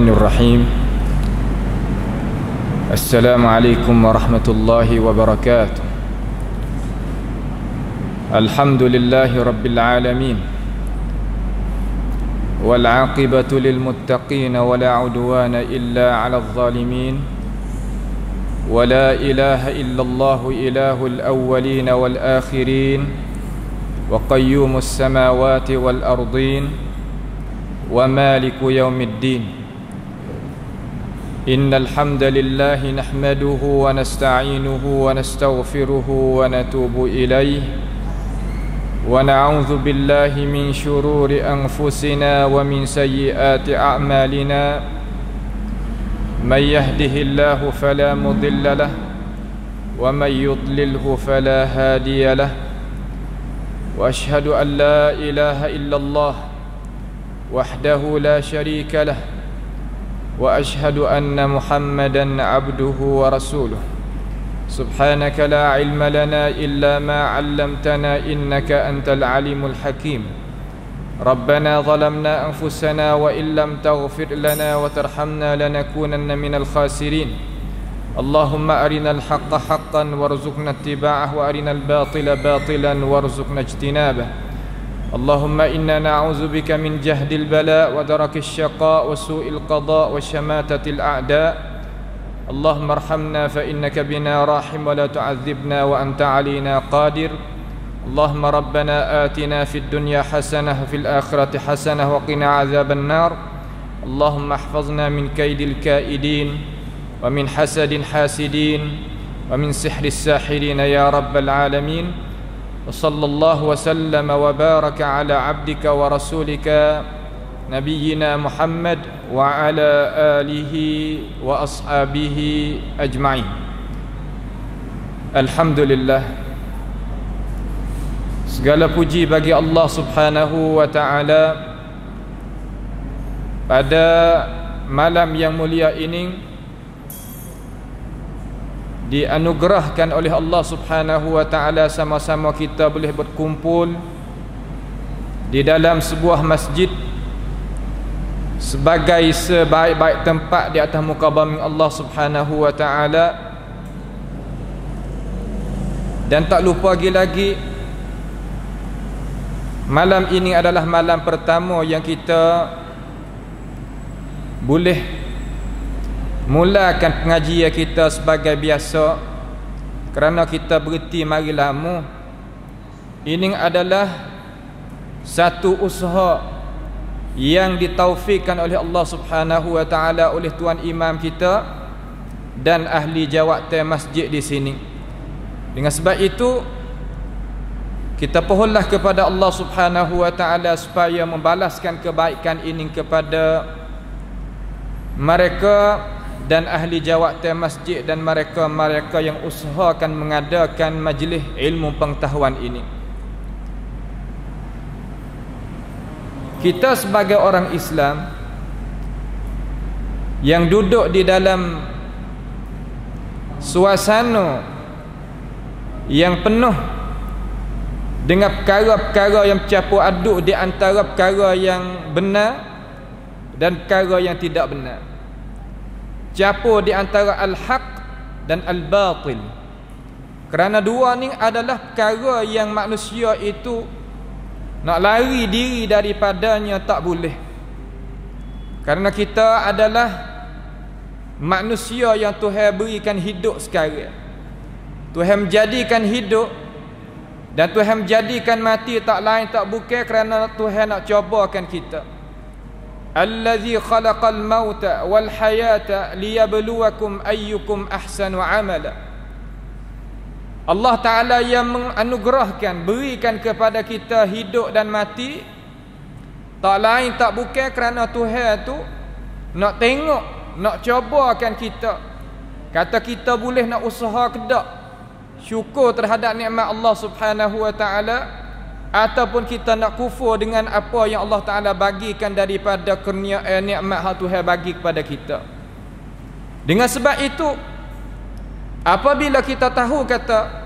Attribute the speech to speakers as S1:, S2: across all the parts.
S1: الرحمن الرحيم. السلام عليكم ورحمة الله وبركاته. الحمد لله رب العالمين، والعاقبة للمتقين ولا عدوان إلا على الظالمين، ولا إله إلا الله إله الأولين والآخرين، وقيوم السماوات والأرضين، ومالك يوم الدين. إن الحمد لله نحمده ونستعينه ونستغفره ونتوب إليه، ونعوذ بالله من شرور أنفسنا ومن سيئات أعمالنا. من يهده الله فلا مضل له، ومن يضلله فلا هادي له. وأشهد أن لا إله إلا الله وحده لا شريك له، وأشهد أن محمدا عبده ورسوله. سبحانك لا علم لنا إلا ما علمتنا إنك أنت العليم الحكيم. ربنا ظلمنا أنفسنا وإن لم تغفر لنا وترحمنا لنكونن من الخاسرين. اللهم أرنا الحق حقا وارزقنا اتباعه، وأرنا الباطل باطلا وارزقنا اجتنابه. اللهم إنا نعوذ بك من جهد البلاء ودرك الشقاء وسوء القضاء وشماتة الأعداء. اللهم ارحمنا فإنك بنا راحم، ولا تعذبنا وأنت علينا قادر. اللهم ربنا آتنا في الدنيا حسنة وفي الآخرة حسنة وقنا عذاب النار. اللهم احفظنا من كيد الكائدين، ومن حسد حاسدين، ومن سحر الساحرين يا رب العالمين. وصلى الله وسلم وبارك على عبدك ورسولك نبينا محمد وعلى آله وأصحابه أجمعين. Alhamdulillah, segala puji bagi Allah Subhanahu wa ta'ala. Pada malam yang mulia ini dianugerahkan oleh Allah Subhanahu wa ta'ala sama-sama kita boleh berkumpul di dalam sebuah masjid sebagai sebaik-baik tempat di atas muka bumi Allah Subhanahu wa ta'ala. Dan tak lupa lagi malam ini adalah malam pertama yang kita boleh mulakan pengajian kita sebagai biasa, kerana kita berhenti mari lama. Ini adalah satu usaha yang ditaufikkan oleh Allah Subhanahu wa ta'ala oleh tuan imam kita dan ahli jawatan masjid di sini. Dengan sebab itu kita pohonlah kepada Allah Subhanahu wa ta'ala supaya membalaskan kebaikan ini kepada mereka dan ahli jawatan masjid dan mereka yang usahakan mengadakan majlis ilmu pengetahuan ini. Kita sebagai orang Islam yang duduk di dalam suasana yang penuh dengan perkara-perkara yang bercampur aduk di antara perkara yang benar dan perkara yang tidak benar, campur di antara al-haq dan al-batil. Kerana dua ni adalah perkara yang manusia itu nak lari diri daripadanya tak boleh. Kerana kita adalah manusia yang Tuhan berikan hidup sekarang. Tuhan menjadikan hidup dan Tuhan menjadikan mati tak lain tak bukan kerana Tuhan nak cobakan kita. Allazi khalaqal mauta wal hayata liyabluwakum ayyukum ahsanu amala. Allah Ta'ala yang menganugerahkan, berikan kepada kita hidup dan mati tak lain tak bukan kerana Tuhan tu nak tengok, nak cobakan kita. Kata kita boleh nak usaha ke tak syukur terhadap nikmat Allah Subhanahu wa ta'ala, ataupun kita nak kufur dengan apa yang Allah Ta'ala bagikan daripada kurnia nikmat yang Tuhan bagi kepada kita. Dengan sebab itu, apabila kita tahu kata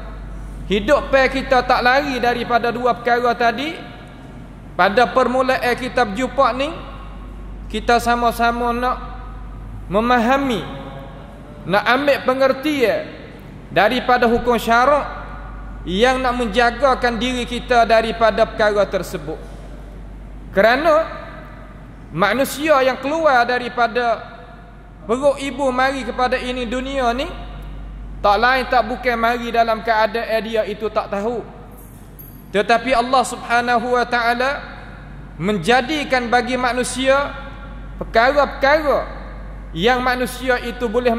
S1: hidup kita tak lari daripada dua perkara tadi, pada permulaan kita berjumpa ni, kita sama-sama nak memahami, nak ambil pengertian daripada hukum syarak yang nak menjagakan diri kita daripada perkara tersebut. Kerana manusia yang keluar daripada perut ibu mari kepada ini dunia ni, tak lain tak bukan mari dalam keadaan dia itu tak tahu, tetapi Allah Subhanahu wa ta'ala menjadikan bagi manusia perkara-perkara yang manusia itu boleh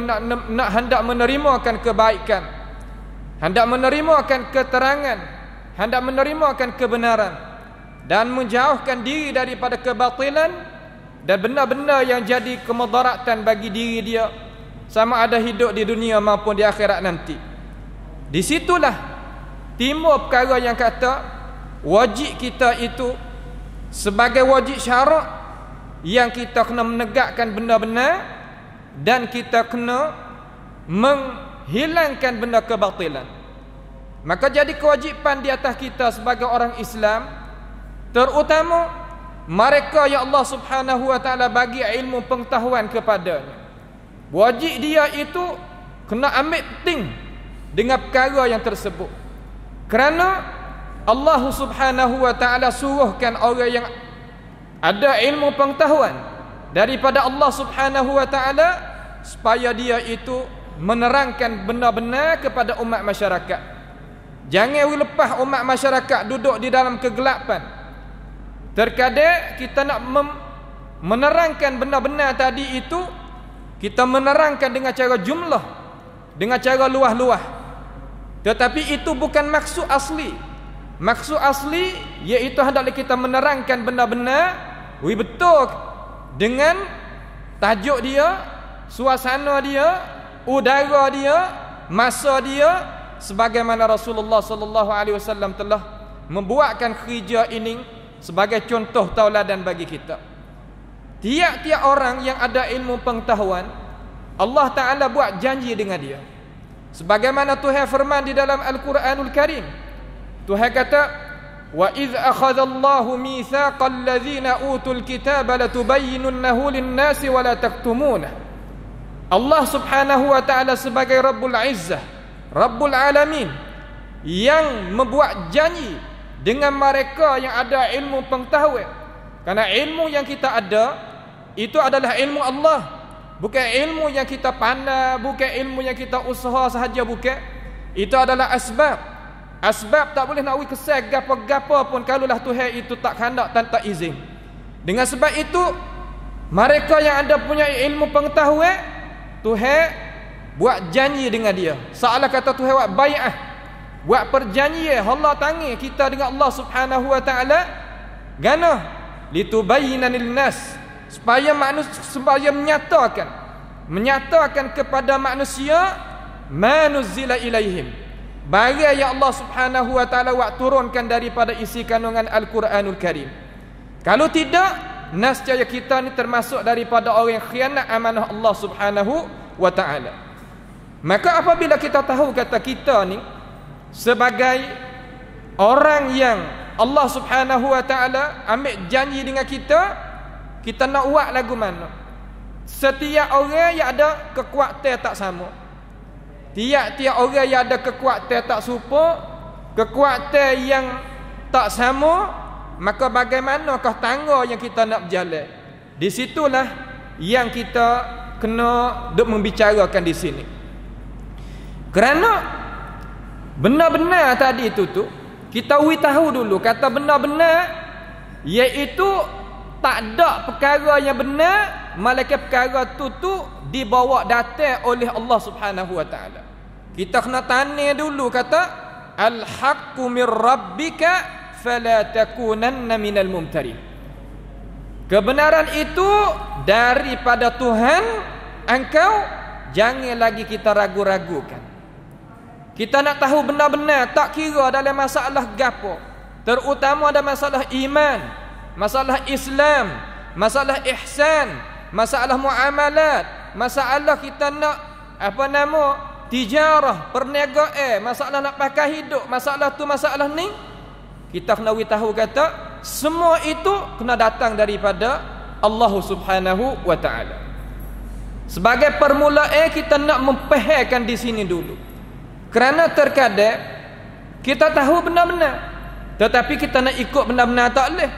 S1: nak hendak menerimakan kebaikan, hendak menerimakan keterangan, hendak menerimakan kebenaran, dan menjauhkan diri daripada kebatilan dan benda-benda yang jadi kemudaratan bagi diri dia, sama ada hidup di dunia maupun di akhirat nanti. Di situlah timbul perkara yang kata wajib kita itu sebagai wajib syarak, yang kita kena menegakkan benda benar dan kita kena menghilangkan benda kebatilan. Maka jadi kewajipan di atas kita sebagai orang Islam, terutama mereka yang Allah Subhanahu wa ta'ala bagi ilmu pengetahuan kepadanya, wajib dia itu kena ambil penting dengan perkara yang tersebut. Kerana Allah Subhanahu wa ta'ala suruhkan orang yang ada ilmu pengetahuan daripada Allah Subhanahu wa ta'ala supaya dia itu menerangkan benda-benda kepada umat masyarakat. Jangan lepas umat masyarakat duduk di dalam kegelapan. Terkadang kita nak menerangkan benda-benda tadi itu, kita menerangkan dengan cara jumlah, dengan cara luah-luah, tetapi itu bukan maksud asli. Maksud asli iaitu hendaklah kita menerangkan benda-benda betul dengan tajuk dia, suasana dia, udara dia, masa dia, sebagaimana Rasulullah sallallahu alaihi wasallam telah membuatkan kerja ini sebagai contoh tauladan bagi kita. Tiap-tiap orang yang ada ilmu pengetahuan, Allah Ta'ala buat janji dengan dia. Sebagaimana Tuhan firman di dalam Al-Quranul Karim, Tuhan kata, wa idh akhadallahu mitsaqal ladzina utul kitaba latubayyinunnahu lin-nasi wa la taktumunah. Allah Subhanahu wa ta'ala sebagai Rabbul Izzah, Rabbul Alamin, yang membuat janji dengan mereka yang ada ilmu pengetahuan. Karena ilmu yang kita ada itu adalah ilmu Allah, bukan ilmu yang kita pandai, bukan ilmu yang kita usaha sahaja, bukan. Itu adalah asbab. Asbab tak boleh nak kesal gapo-gapo pun kalaulah Tuhan itu tak kehendak dan tak izin. Dengan sebab itu, mereka yang ada punya ilmu pengetahuan, Tuhan buat janji dengan dia. Seolah kata Tuhan buat bai'ah, buat perjanjian Allah tangi kita dengan Allah Subhanahu wa ta'ala. Gana litubayyana lin-nas, supaya menyatakan kepada manusia manuzila ilaihim, barang yang Allah Subhanahu wa ta'ala buat turunkan daripada isi kandungan Al-Quranul Karim. Kalau tidak, nescaya kita ni termasuk daripada orang yang khianat amanah Allah Subhanahu wa ta'ala. Maka apabila kita tahu kata kita ni sebagai orang yang Allah Subhanahu wa ta'ala ambil janji dengan kita, kita nak buat lagu mana? Setiap orang yang ada kekuatan tak sama, tiap-tiap orang yang ada kekuatan tak serupa, kekuatan yang tak sama, maka bagaimanakah tangga yang kita nak berjalan? Di situlah yang kita kena membicarakan di sini. Kerana benar-benar tadi itu tu kita tahu dulu kata benar-benar iaitu tak ada perkara yang benar malaikat perkara tu dibawa datang oleh Allah Subhanahu wa ta'ala. Kita kena tanya dulu kata al-haqqu min rabbika fala takunanna minal mumtarin. Kebenaran itu daripada Tuhan engkau, jangan lagi kita ragu-ragukan. Kita nak tahu benar-benar, tak kira dalam masalah gapo, terutama ada masalah iman, masalah Islam, masalah ihsan, masalah muamalat, masalah kita nak tijarah, perniagaan, masalah nak pakai hidup, masalah tu masalah ni, kita kena tahu kata semua itu kena datang daripada Allah Subhanahu wa ta'ala. Sebagai permulaan kita nak mempehelkan di sini dulu. Kerana terkadang kita tahu benar-benar, tetapi kita nak ikut benar-benar tak boleh.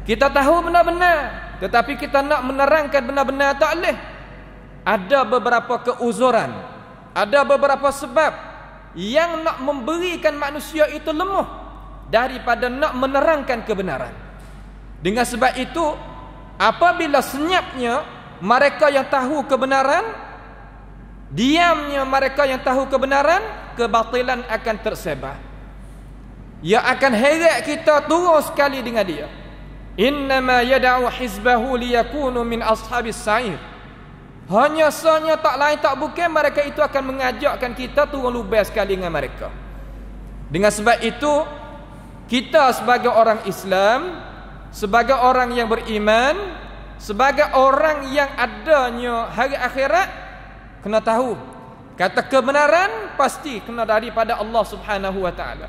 S1: Kita tahu benar-benar, tetapi kita nak menerangkan benar-benar tak boleh. Ada beberapa keuzuran, ada beberapa sebab yang nak memberikan manusia itu lemah daripada nak menerangkan kebenaran. Dengan sebab itu, apabila senyapnya mereka yang tahu kebenaran, diamnya mereka yang tahu kebenaran, kebatilan akan tersebar. Ia akan heret kita turun sekali dengan dia. Innama yada'u hizbahu liyakunu min ashabis sa'ir. Hanya sahaja tak lain tak bukan mereka itu akan mengajakkan kita turun lubang sekali dengan mereka. Dengan sebab itu, kita sebagai orang Islam, sebagai orang yang beriman, sebagai orang yang adanya hari akhirat, kena tahu kata kebenaran pasti kena daripada Allah Subhanahu wa taala.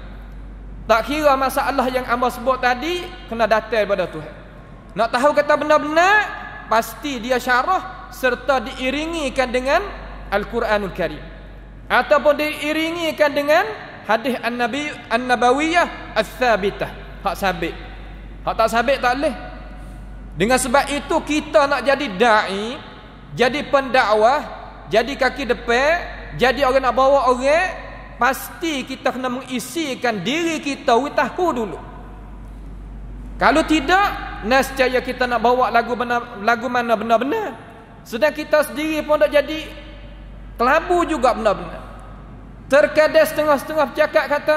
S1: Tak kira masalah yang hamba sebut tadi, kena datang daripada Tuhan. Nak tahu kata benar-benar, pasti dia syarah serta diiringikan dengan Al-Quranul Karim, ataupun diiringikan dengan hadis an-nabawiyah ats-tsabitah, hak sabit. Hak tak sabit tak boleh. Dengan sebab itu kita nak jadi dai, jadi pendakwah, jadi kaki depan, jadi orang nak bawa orang, pasti kita kena mengisikan diri kita tahu dulu. Kalau tidak, nescaya kita nak bawa lagu mana benar-benar, sedang kita sendiri pun tak jadi kelabu juga benar-benar. Terkadang setengah-setengah bercakap kata,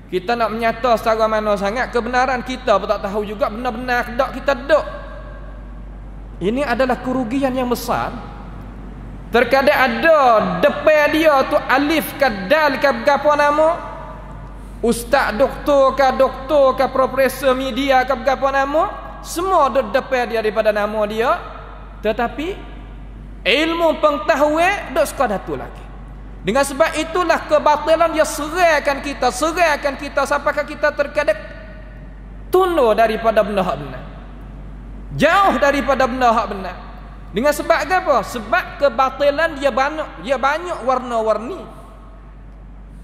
S1: kita nak menyata secara mana sangat kebenaran, kita pun tak tahu juga benar-benar tak kita duduk. Ini adalah kerugian yang besar. Terkadang ada depan dia tu alif ke dal ke berapa nama, ustaz doktor ke profesor media ke berapa nama, semua duduk depan dia daripada nama dia, tetapi ilmu pengetahuan duduk sekadar tu lagi. Dengan sebab itulah kebatilan dia serahkan kita sampai kita terkadang tunduk daripada benda hak benar, jauh daripada benda hak benar. Dengan sebab apa? Sebab kebatilan dia banyak warna-warni,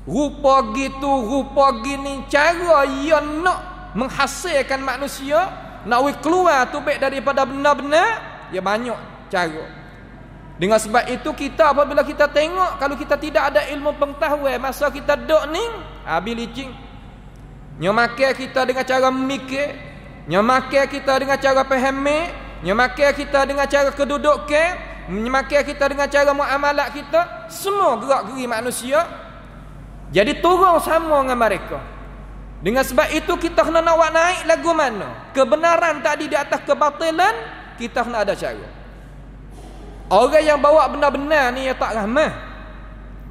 S1: rupa gitu, rupa gini, cara ia nak menghasilkan manusia, nak keluar tu baik daripada benar-benar, dia banyak cara. Dengan sebab itu kita apabila kita tengok, kalau kita tidak ada ilmu pengetahuan, masa kita duduk ni habis licin. Nyomakai kita dengan cara memikir, nyomakai kita dengan cara faham, nyomakai kita dengan cara kedudukan, nyomakai kita dengan cara muamalat kita, semua gerak-geri manusia jadi turun sama dengan mereka. Dengan sebab itu kita kena nak naik lagu mana kebenaran tadi di atas kebatilan, kita kena ada cara. Orang yang bawa benar-benar ni yang tak ramah.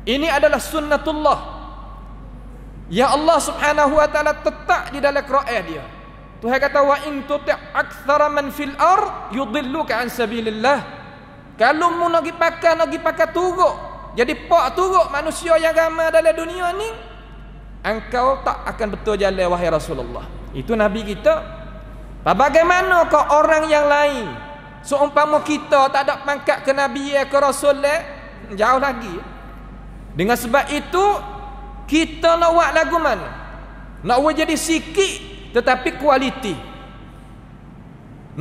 S1: Ini adalah sunnatullah yang Allah Subhanahu wa taala tetap di dalam Quran dia. Tuhan kata wa in tuti' aktsara man fil ard yudilluka an sabilillah. Kalau mu nak pakai turuk, jadi pak turuk manusia yang ramai dalam dunia ni, engkau tak akan betul jalan wahai Rasulullah. Itu nabi kita. Bagaimanakah orang yang lain? Seumpama kita tak ada pangkat ke Nabi ke Rasul, jauh lagi. Dengan sebab itu kita nak buat lagu mana? Nak buat jadi sikit tetapi kualiti.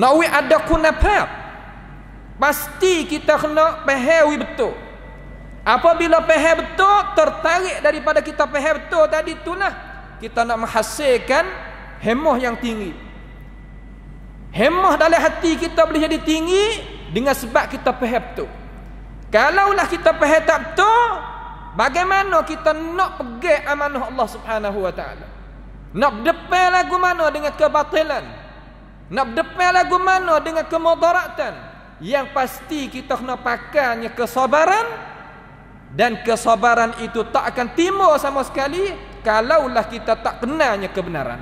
S1: Nak buat ada kunafat, pasti kita kena faham betul. Apabila faham betul, tertarik daripada kita faham betul tadi itulah kita nak menghasilkan hemah yang tinggi. Hemah dalam hati kita boleh jadi tinggi dengan sebab kita faham betul. Kalaulah kita faham tak betul, bagaimana kita nak pegang amanah Allah Subhanahu wa taala? Nak berdepan lagu mana dengan kebatilan? Nak berdepan lagu mana dengan kemudaratan? Yang pasti kita kena pakainya kesabaran, dan kesabaran itu tak akan timbul sama sekali kalaulah kita tak kenalnya kebenaran.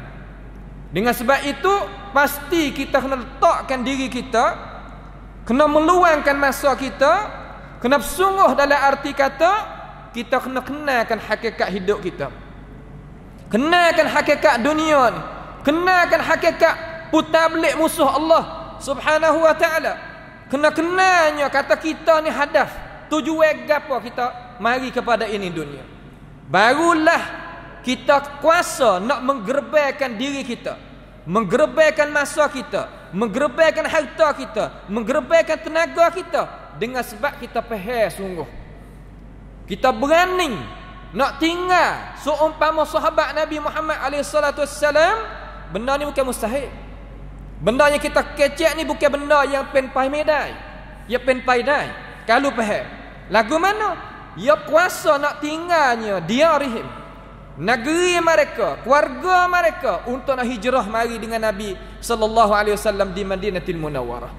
S1: Dengan sebab itu pasti kita kena letakkan diri kita, kena meluangkan masa kita, kena bersungguh dalam arti kata kita kena kenalkan hakikat hidup kita, kenalkan hakikat dunia ni, kenalkan hakikat putar belik musuh Allah Subhanahu wa ta'ala.
S2: Kena kenanya kata kita ni hadaf, tujuan gapo kita mari kepada ini dunia. Barulah kita kuasa nak menggerbelkan diri kita, menggerbelkan masa kita, menggerbelkan harta kita, menggerbelkan tenaga kita, dengan sebab kita faham sungguh. Kita berani nak tinggal seumpama sahabat Nabi Muhammad SAW. Benda ni bukan mustahil. Benda yang kita kecek ni bukan benda yang pen pai medai. Ya pen pai dai. Kalau faham. Lagu mana? Ya kuasa nak tinggalnya diarihim, negeri mereka, keluarga mereka, untuk nak hijrah mari dengan Nabi sallallahu alaihi wasallam di Madinatul Munawwarah.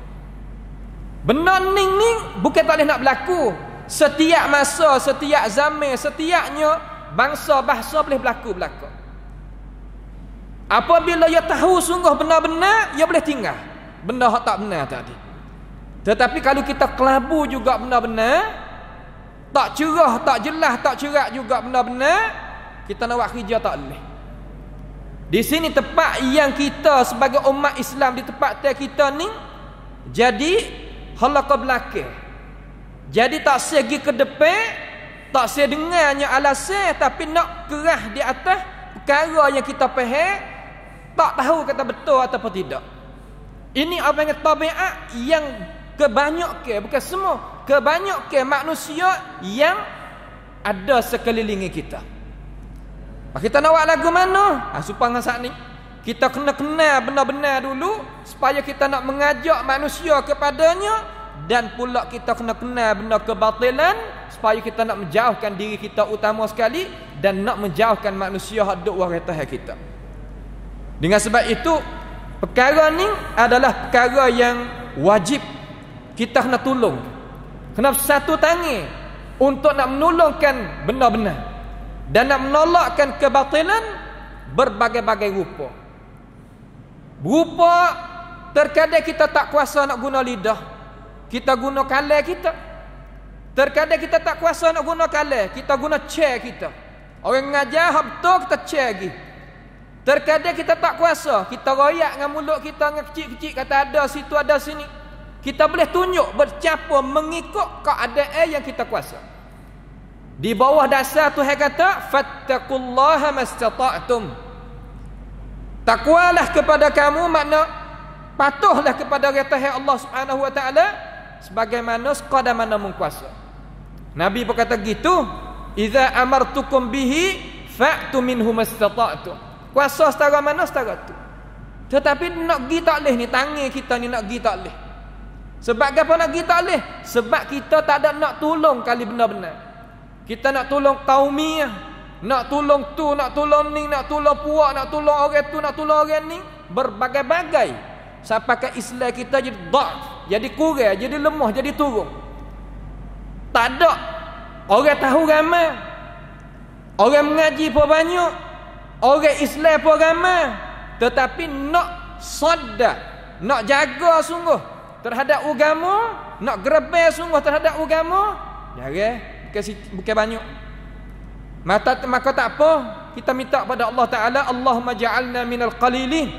S2: Benda ni bukan tak boleh nak berlaku. Setiap masa, setiap zaman, setiapnya bangsa bahasa boleh berlaku. Apabila ia tahu sungguh benar-benar, ia boleh tinggal benda hak tak benar tadi. Tetapi kalau kita kelabu juga benar-benar, tak cerah, tak jelas, tak cerak juga benar-benar, kita nak buat kerja tak boleh. Di sini tempat yang kita sebagai umat Islam, di tempat kita ni jadi halaqah belakang. Jadi tak segi ke depan, tak segi dengannya alasan, tapi nak kerah di atas perkara yang kita faham, tak tahu kata betul atau tidak. Ini apa yang tabiat yang kebanyakan, bukan semua, kebanyakan manusia yang ada sekeliling kita. Kita nak buat lagu mana? Supaya saat ni kita kena kenal benar-benar dulu, supaya kita nak mengajak manusia kepadanya, dan pula kita kena kenal benda kebatilan, supaya kita nak menjauhkan diri kita utama sekali, dan nak menjauhkan manusia yang duk waratah kita. Dengan sebab itu, perkara ni adalah perkara yang wajib kita kena tolong. Kena satu tangan untuk nak menolongkan benda-benda, dan nak menolakkan kebatilan berbagai-bagai rupa. Rupa terkadang kita tak kuasa nak guna lidah, kita guna kalam kita. Terkadang kita tak kuasa nak guna kalam, kita guna chair kita. Orang ngajar betul, kita chair lagi. Terkadang kita tak kuasa, kita royak dengan mulut kita dengan kecil-kecil, kata ada situ ada sini. Kita boleh tunjuk bercampur mengikut keadaan yang kita kuasa. Di bawah dasar Tuhan kata, fattaqullaha mastata'tum. Takwalah kepada kamu, makna patuhlah kepada perintah Allah Subhanahu wa taala sebagaimana sekadar mana mengkuasa. Nabi pun kata gitu, idza amartukum bihi fa'tu minhu mastata'tum. Kuasa setara mana setara tu. Tetapi nak pergi tak leh ni, tangan kita ni nak pergi tak leh. Sebab apa nak pergi tak leh? Sebab kita tak ada nak tolong kali benar-benar. Kita nak tolong kaumiyah, nak tolong tu, nak tolong ni, nak tolong puak, nak tolong orang tu, nak tolong orang ni, berbagai-bagai. Sampai ke Islam kita jadi dhaf, jadi kurang, jadi lemah, jadi turun. Tak ada orang tahu ramai, orang mengaji pun banyak, orang Islam pun ramai, tetapi nak sadar, nak jaga sungguh terhadap agama, nak gerebel sungguh terhadap agama, jarang. Bukan banyak. Maka tak apa, kita minta pada Allah Ta'ala, Allahumma ja'alna minal qalilin.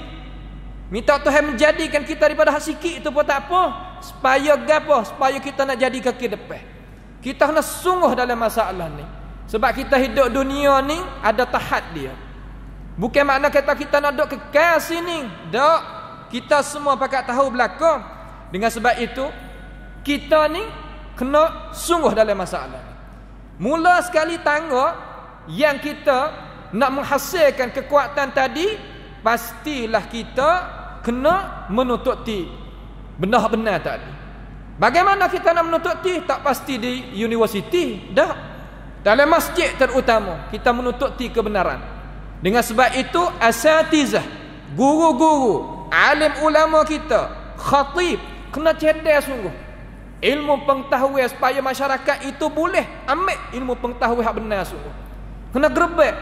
S2: Minta Tuhan menjadikan kita daripada hak sikit itu pun tak apa, supaya gapo? Supaya kita nak jadi kaki depan. Kita kena sungguh dalam masalah ni. Sebab kita hidup dunia ni ada tahap dia. Bukan makna kata kita nak duduk kekal sini. Tak. Kita semua pakat tahu belakang. Dengan sebab itu, kita ni kena sungguh dalam masalah. Mula sekali tangga yang kita nak menghasilkan kekuatan tadi, pastilah kita kena menututi benar-benar tadi. Bagaimana kita nak menututi? Tak pasti di universiti, dah. Dalam masjid terutama kita menututi kebenaran. Dengan sebab itu asatizah, guru-guru, alim ulama kita, khatib kena cerdas sungguh. Ilmu pengetahuan supaya masyarakat itu boleh ambil ilmu pengetahuan yang benar sungguh. Kena gerbek,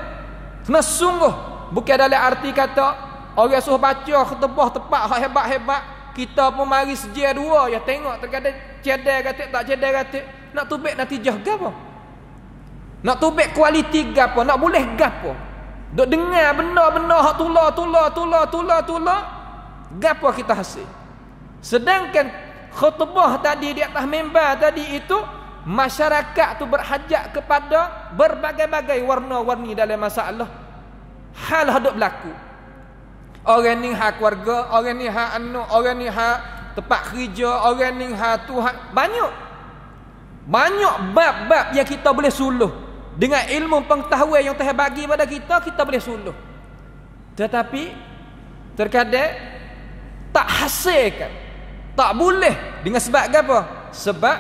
S2: kena sungguh. Bukan dalam arti kata orang suruh baca ketebah tepat hak hebat-hebat, kita pun mari sedia dua ya tengok terkadang cedek kata tak cedek kata. Nak tubik natijah gapo? Nak tubik kualiti gapo? Nak boleh gapo? Duk dengar benda-benda hak tula gapo kita hasil. Sedangkan khutbah tadi di atas mimbar tadi itu, masyarakat tu berhajat kepada berbagai-bagai warna-warni dalam masalah hal hidup berlaku. Orang ni hak keluarga, orang ni hak anak, orang ni hak tempat kerja, orang ni hak tu hak banyak bab-bab yang kita boleh suluh. Dengan ilmu pengetahuan yang Tuhan bagi pada kita, kita boleh suluh. Tetapi terkadang tak hasilkan, tak boleh. Dengan sebab apa? Sebab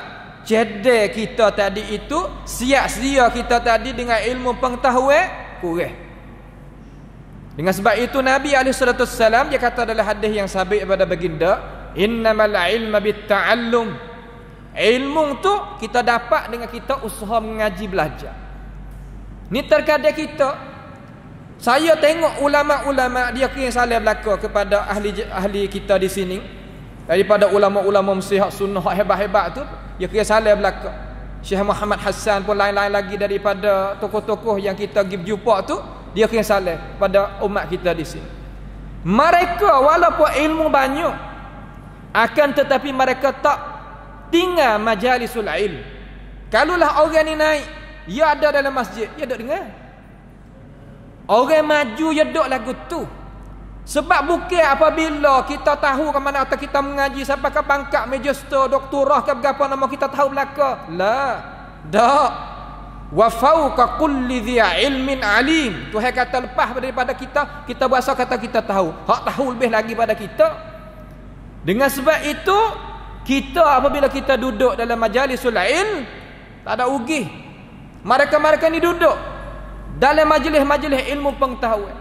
S2: cedek kita tadi itu, sia-sia kita tadi dengan ilmu pengetahuan kurang. Dengan sebab itu Nabi SAW dia kata dalam hadis yang sabit kepada baginda, innamal ilma bitta'allum. Ilmu tu kita dapat dengan kita usaha mengaji belajar. Ni terkadang kita, saya tengok ulama-ulama dia kira salah belaka kepada ahli kita di sini. Daripada ulama-ulama Mesir hak sunnah hak hebat-hebat tu, dia kira salah belaka. Syekh Muhammad Hassan pun lain-lain lagi daripada tokoh-tokoh yang kita pergi jumpa tu, dia kira salah pada umat kita di sini. Mereka walaupun ilmu banyak, akan tetapi mereka tak tinggal majalisul ilm. Kalaulah orang ni naik, dia ada dalam masjid, dia duduk dengar. Orang maju dia duduk lagu tu. Sebab bukan apabila kita tahu ke mana kita mengaji sampai ke pangkat magister, doktorah ke berapa nama kita tahu belaka. La. Dak. Wa fauqa kulli dhi ilmin alim. Tuhan kata lepas daripada kita berasa kata kita tahu. Hak tahu lebih lagi pada kita. Dengan sebab itu, kita apabila kita duduk dalam majalisul ilm, tak ada ugih. Mereka-mereka ni duduk dalam majlis-majlis ilmu pengetahuan.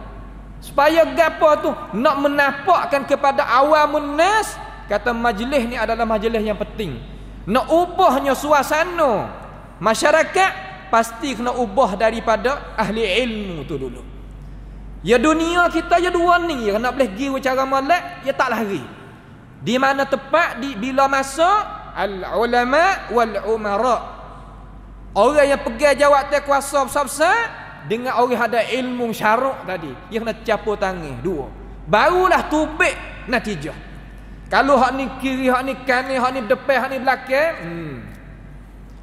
S2: Supaya gapo tu nak menampakkan kepada awamun nas, kata majlis ni adalah majlis yang penting. Nak ubahnya suasana masyarakat, pasti kena ubah daripada ahli ilmu tu dulu. Ya dunia kita ya dua ni, ya nak boleh pergi cara molek, ya tak lari. Di mana tepat bila masa al ulama wal umara. Orang yang pegang jawatan kuasa besar-besar dengan orang ada ilmu syarak tadi, dia kena capur tangan dua. Barulah tubik natijah. Kalau hak ni kiri, hak ni kanan, hak ni depan, hak ni belakang,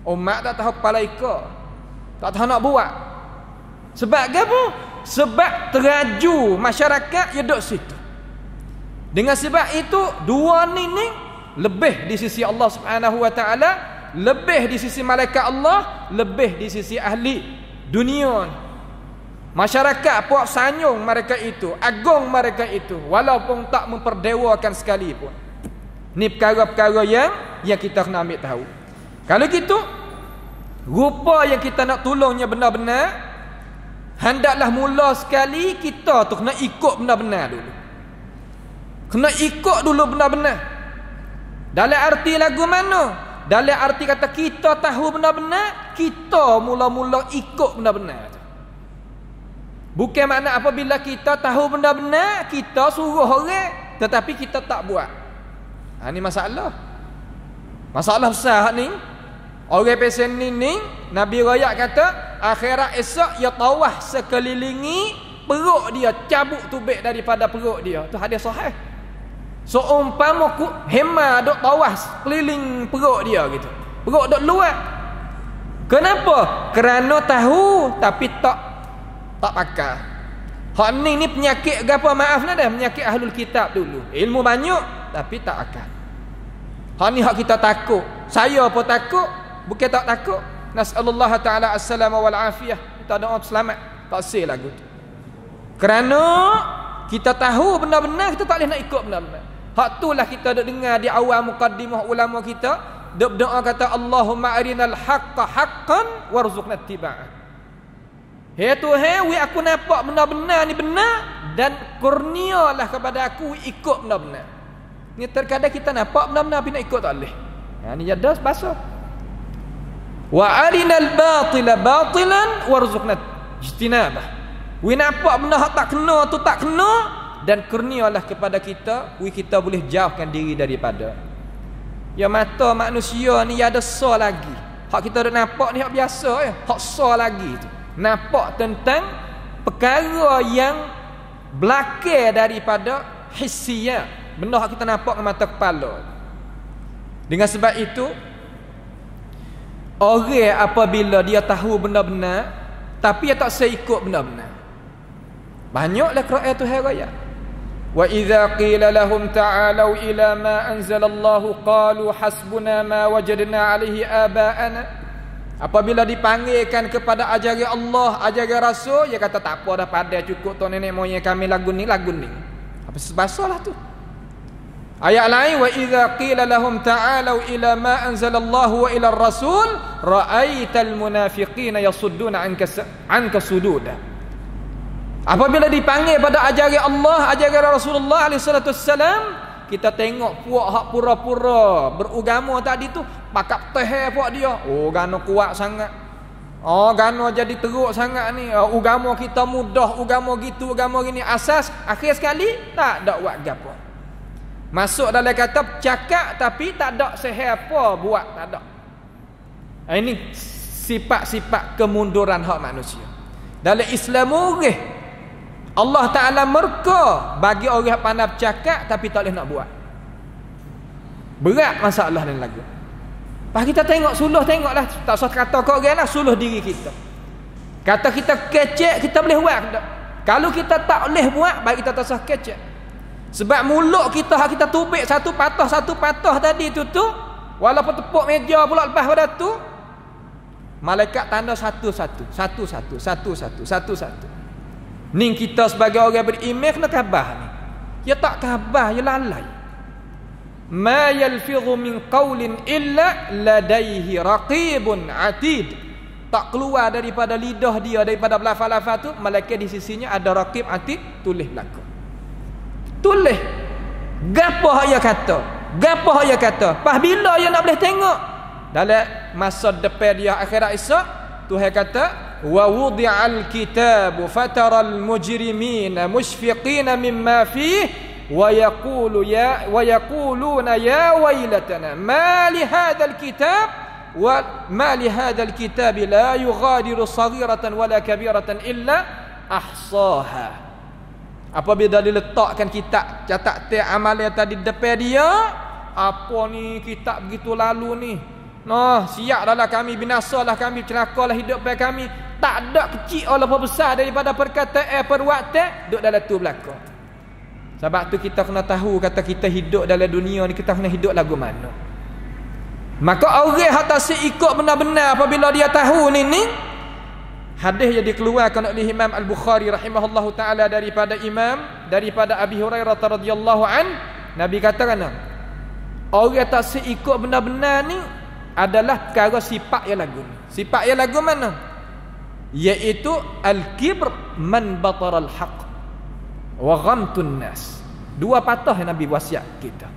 S2: umat tak tahu kepala ikut, tak tahu nak buat. Sebab apa? Sebab teraju masyarakat dia duduk situ. Dengan sebab itu dua ni lebih di sisi Allah Subhanahu wa taala, lebih di sisi malaikat Allah, lebih di sisi ahli dunia ni. Masyarakat puak sanyung mereka itu, agung mereka itu, walaupun tak memperdewakan sekalipun. Ni perkara-perkara yang kita kena ambil tahu. Kalau gitu, rupa yang kita nak tolongnya benar-benar, hendaklah mula sekali kita tu kena ikut benar-benar dulu. Kena ikut dulu benar-benar. Dalam arti lagu mana? Dalam arti kata kita tahu benar-benar, kita mula-mula ikut benar-benar. Bukan makna apabila kita tahu benar-benar, kita suruh orang, tetapi kita tak buat. Ini masalah. Masalah besar ni. Orang pesen ni, Nabi Rayak kata, akhirat esok ia tawah sekelilingi perut dia, cabut tubik daripada perut dia. Tu hadis sahih. Seumpama hema duk tawah keliling perut dia gitu. Perut duk luar. Kenapa? Kerana tahu tapi tak pakai. Hak ni penyakit gapo, maaf dah, penyakit ahlul kitab dulu. Ilmu banyak tapi tak akal. Hak ni hak kita takut. Saya pun takut, bukan tak takut. Nasallallahu taala as-salama wal afiyah. Kita doa selamat. Tak sel lagu tu. Kerana kita tahu benar-benar, kita tak boleh nak ikut benar-benar. Hak itulah kita duk dengar di awal mukaddimah ulama kita, duk doa kata Allahumma arinal haqqa haqqan warzuqna ittiba'ah. Hai Tuhan, aku nampak benar-benar ni benar, dan kurnialah kepada aku ikut benar-benar. Ni terkadang kita nampak benar-benar tapi nak ikut tak boleh. Ni ada bahasa. Wa arinal batila batilan warzuqna ijtinabah. Nampak benar tak kena tu tak kena, dan kurnialah kepada kita, kita boleh jauhkan diri daripada. Ya mata manusia ni ada so lagi. Hak kita dah nampak ni hak biasa ya, hak so lagi tu. Nampak tentang perkara yang belakang daripada hissiyah, benda yang kita nampak dengan mata kepala. Dengan sebab itu, orang apabila dia tahu benda-benar tapi dia tak seikut benda-benar, banyaklah qiraat Tuhan raya. Wa idza qila lahum ta'alu ila ma anzalallahu qalu hasbuna ma wajadna alaihi aba'ana. Apabila dipanggilkan kepada ajaran Allah, ajaran Rasul, dia kata tak apa dah, pandai cukup tu nenek moyang kami lagu ni. Apa sebasalah tu. Ayat lain, wa idza qila lahum ta'alu ila ma anzalallahu wa ila ar-rasul ra'aital munafiqina yasudduna anka sududa. Apabila dipanggil pada ajaran Allah, ajaran Rasulullah alaihi salatu wassalam, kita tengok puak hak pura-pura beragama tadi tu pakak teh puak dia. Oh, gano kuat sangat. Oh, gano jadi teruk sangat ni. Agama kita mudah, agama gitu, agama gini. Asas akhir sekali tak ada buat gapo. Masuk dalam kata cakap tapi tak ada sehepa buat, tak ada. Ini sifat-sifat kemunduran hak manusia. Dalam Islam murih, Allah Ta'ala murka bagi orang pandai bercakap tapi tak boleh nak buat. Berat masalah dalam lagu. Lepas kita tengok suluh, tengoklah. Tak usah kata kau orang lah, suluh diri kita. Kata kita kecek, kita boleh buat tak? Kalau kita tak boleh buat, baik kita tak usah kecek. Sebab mulut kita, kita tubik satu patah tadi tu, walaupun tepuk meja pula lepas pada tu, malaikat tanda satu-satu. Ni kita sebagai orang beriman kena khabar ni. Ya tak khabar, ya lalai. Ma yalfidhu min qawlin illa ladaihi raqibun atid. Tak keluar daripada lidah dia, daripada lafaz-lafaz tu, malaikat di sisinya ada raqib atid, tulis belaka. Tulis gapo hak dia kata, gapo hak dia kata. Pas bila dia nak boleh tengok dalam masa depan dia akhirat esok, Tuhan kata wa wudi'al kitabu fataral mujrimina mushfiqina mimma fihi wa yaquluna ya waylatana ma li hadzal kitab wa ma li hadzal kitab la yughadiru saghiratan wala kabiratan illa ahsaha. Apabila diletakkan kitab catat amalan tadi depan dia, apa ni kitab begitu lalu ni? Noh, siap dah lah kami, binasalah kami, celakalah hidup kami. Tak ada kecil walaupun besar daripada perkataan perbuatan duduk dalam tu belaka. Sebab tu kita kena tahu, kata kita hidup dalam dunia ni, kita kena hidup lagu mana. Maka orang yang tak ikut benar-benar apabila dia tahu ni hadis yang dikeluarkan oleh Imam Al-Bukhari rahimahullahu taala daripada Abi Hurairah radhiyallahu an, Nabi katakan orang tak seikut benar-benar ni adalah perkara sifat yang lagu ni. Sifat yang lagu mana? Iaitu al-kibr man batara al-haq wa ghamtun nas. Dua patah yang Nabi wasiat kita.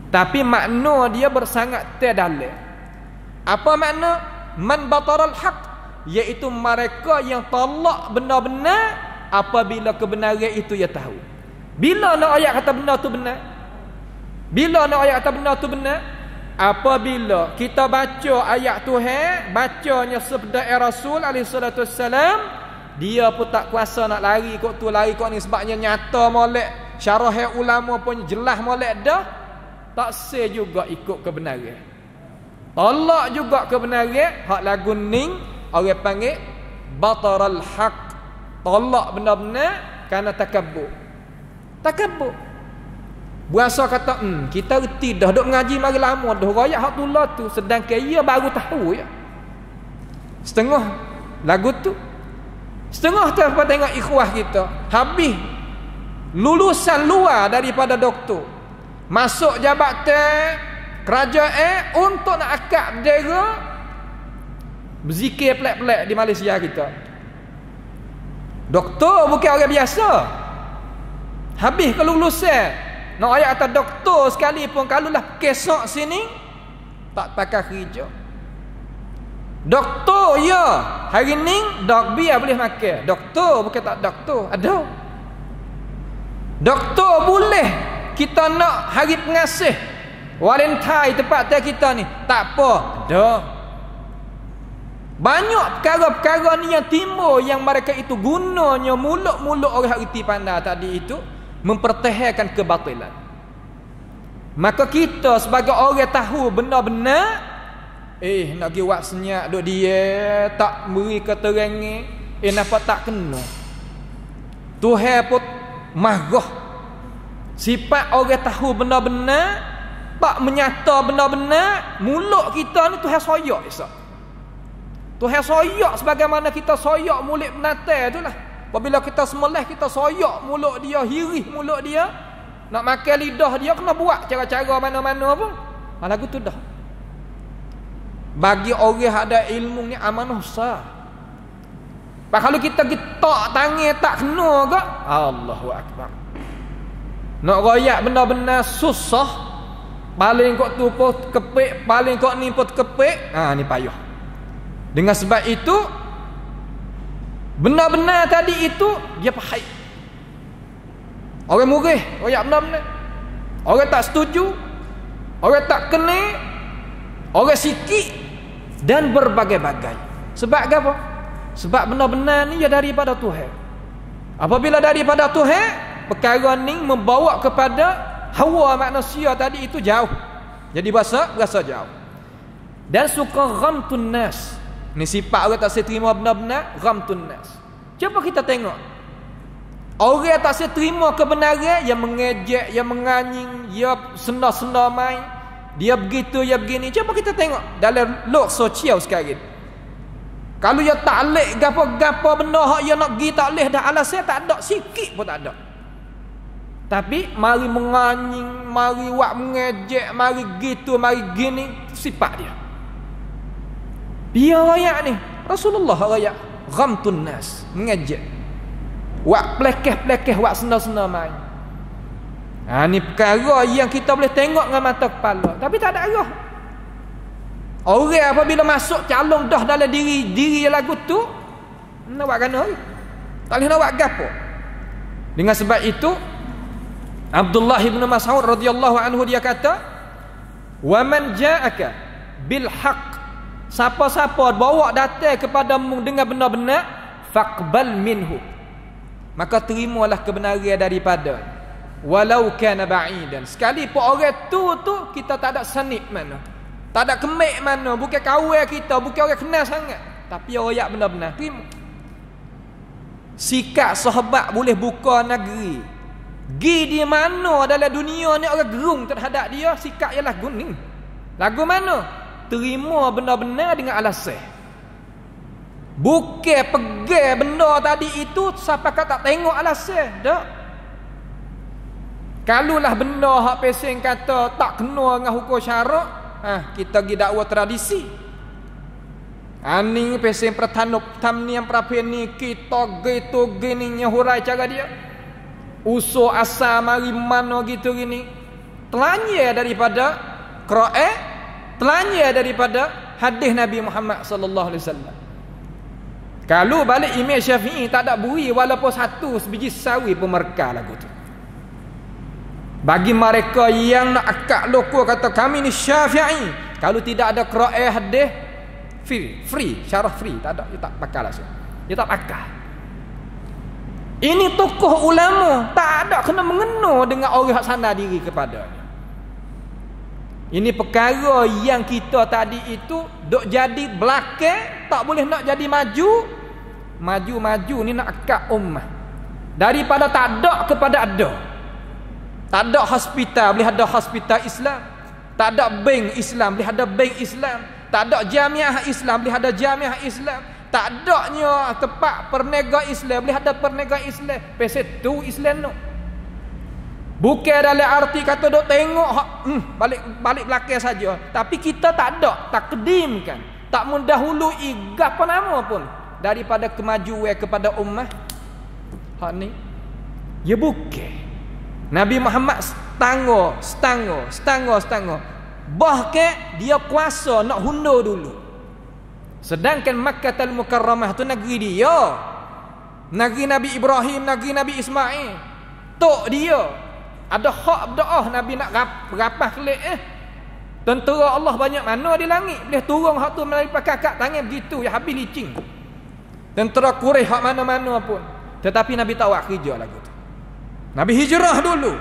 S2: Tapi makna dia bersangat terdalam. Apa makna man batara al-haq? Iaitu mereka yang tolak benar-benar apabila kebenaran itu ia tahu. Bila nak ayat kata benar tu benar? Bila nak ayat kata benar tu benar? Apabila kita baca ayat Tuhan, bacanya sabda Rasul alaihi salatu wassalam, dia pun tak kuasa nak lari kok tu, lari kok ni, sebabnya nyata molek, syarah ulama pun jelas molek dah, tak se juga ikut kebenaran. Tolak juga kebenaran, hak lagu ning orang panggil bataral haq. Tolak benar-benar kerana takabbur. Takabbur. Berasa kata kita reti dah duk mengaji mari lama dah royak hak tulah tu, sedangkan ia baru tahu ya. Setengah lagu tu. Setengah tu apa tengok ikhwah kita habis lulusan luar daripada doktor, masuk jabatan kerajaan untuk nak akad bendera, berzikir pelik-pelik di Malaysia kita. Doktor bukan orang biasa. Habis kelulusan, nak ayat atas doktor sekalipun, kalulah kesok sini tak pakai kerja. Doktor ya, hari ni dok biar boleh makan. Doktor bukan tak doktor, ada. Doktor boleh kita nak hari pengasih Valentine tempat kita ni, tak apa, ada. Banyak perkara-perkara ni yang timbul yang mereka itu gunanya mulut-mulut orang erti pandai tadi itu mempertahankan kebatilan. Maka kita sebagai orang tahu benar-benar nak pergi buat senyap duk dia tak beri keterangan, nampak tak kena. Tuhan pun marah. Sifat orang tahu benar-benar, tak menyata benar-benar, mulut kita ni Tuhan soyak esok. Tuhan soyak sebagaimana kita soyak mulut binatang itulah. Apabila kita sembelih, kita soyak mulut dia, hirih mulut dia. Nak makan lidah dia kena buat cara-cara mana-mana pun. Lagu tu dah. Bagi orang ada ilmu ni amanah besar. Kalau kita getak tangan tak kena ke, Allahu Akbar. Nak royak benar-benar susah. Paling kau tu pun kepek, paling kau ni pun kepek. Ni payah. Dengan sebab itu benar-benar tadi itu dia pahit. Orang murih, royak benar-benar. Orang tak setuju, orang tak kena, orang sikit dan berbagai-bagai. Sebab apa? Sebab benar-benar ni ya daripada Tuhan. Apabila daripada Tuhan, perkara ni membawa kepada hawa manusia tadi itu jauh. Jadi berasa jauh. Dan suka ghamtun nas. Ni sifat orang tak terima benar-benar, ghamtun nas. Cuba kita tengok. Orang tak terima kebenaran, yang mengejek, yang menganying, dia senda-senda main, dia begitu, dia begini. Cuba kita tengok dalam log sosial sekarang. Kalau dia taklek gapo-gapo benda hak dia nak pergi takleh dah alasan tak ada, sikit pun tak ada. Tapi mari menganying, mari buat mengejek, mari gitu, mari gini, sifat dia. Dia rakyat ni, Rasulullah rakyat ghamtun nas, mengejek. Buat pelekeh-pelekeh, buat senda-senda main. Ni perkara yang kita boleh tengok dengan mata kepala, tapi tak ada arah. Orang apabila masuk calon dah dalam diri lagu tu, nak buat kena, tak boleh nak buat gapo. Dengan sebab itu Abdullah bin Mas'ud radhiyallahu anhu dia kata, "Wa man ja'aka bil haqq." Siapa-siapa bawa datang kepadamu dengan benar-benar, faqbal minhu. Maka terimalah kebenaran daripada, walau kana ba'idan. Sekalipun orang tu kita tak ada sanib mana, tak ada kemek mana, bukan kawan kita, bukan orang kenal sangat, tapi orang yang benar-benar terima. Sikap sahabat boleh buka negeri. Gi di mana dalam dunia ni orang gerung terhadap dia, sikap ialah guning. Lagu mana? Terima benar-benar dengan alasan. Bukan pegang benda tadi itu sampai tak tengok alasan. Tak. Kalulah benda hak pesing kata tak kena dengan hukum syarak, kita pergi dakwa tradisi. Ani pesing pertanup tamniam prapeni kita gitu gini hurai cara dia. Usul asal mari mana gitu gini. Telanya daripada Quran, telanya daripada hadis Nabi Muhammad sallallahu alaihi wasallam. Kalau balik Imam Syafi'i tak ada buri walaupun satu sebiji sawi pun mereka lagu tu. Bagi mereka yang nak akak loko kata kami ni Syafi'i, kalau tidak ada Quran hadis free, syarah free, tak ada, dia tak pakai langsung. Dia tak pakai. Ini tokoh ulama tak ada kena mengena dengan orang hak sana diri kepadanya. Ini perkara yang kita tadi itu dok jadi belakang, tak boleh nak jadi maju. Maju ni nak akak ummah. Daripada tak ada kepada ada. Tak ada hospital, boleh ada hospital Islam. Tak ada bank Islam, boleh ada bank Islam. Tak ada jamiah Islam, boleh ada jamiah Islam. Tak adanya tempat perniagaan Islam, boleh ada perniagaan Islam. Pasal tu Islam no. Bukan dalam arti kata dok tengok balik belakang saja, tapi kita tak ada, tak kedimkan, tak mendahului gapo nama pun daripada kemajuan kepada ummah. Hak ni ya bukan. Nabi Muhammad setangga. Bahkan dia kuasa nak hundur dulu. Sedangkan Makkahul Mukarramah tu negeri dia. Negeri Nabi Ibrahim, negeri Nabi Ismail. Tok dia. Ada hak berdoa Nabi nak rapah kelik Tentera Allah banyak mana di langit, boleh turun hak tu melalui kakak tangan begitu ya habis licin. Tentera Quraisy hak mana-mana pun. Tetapi Nabi tak buat kerja lagu tu. Nabi hijrah dulu.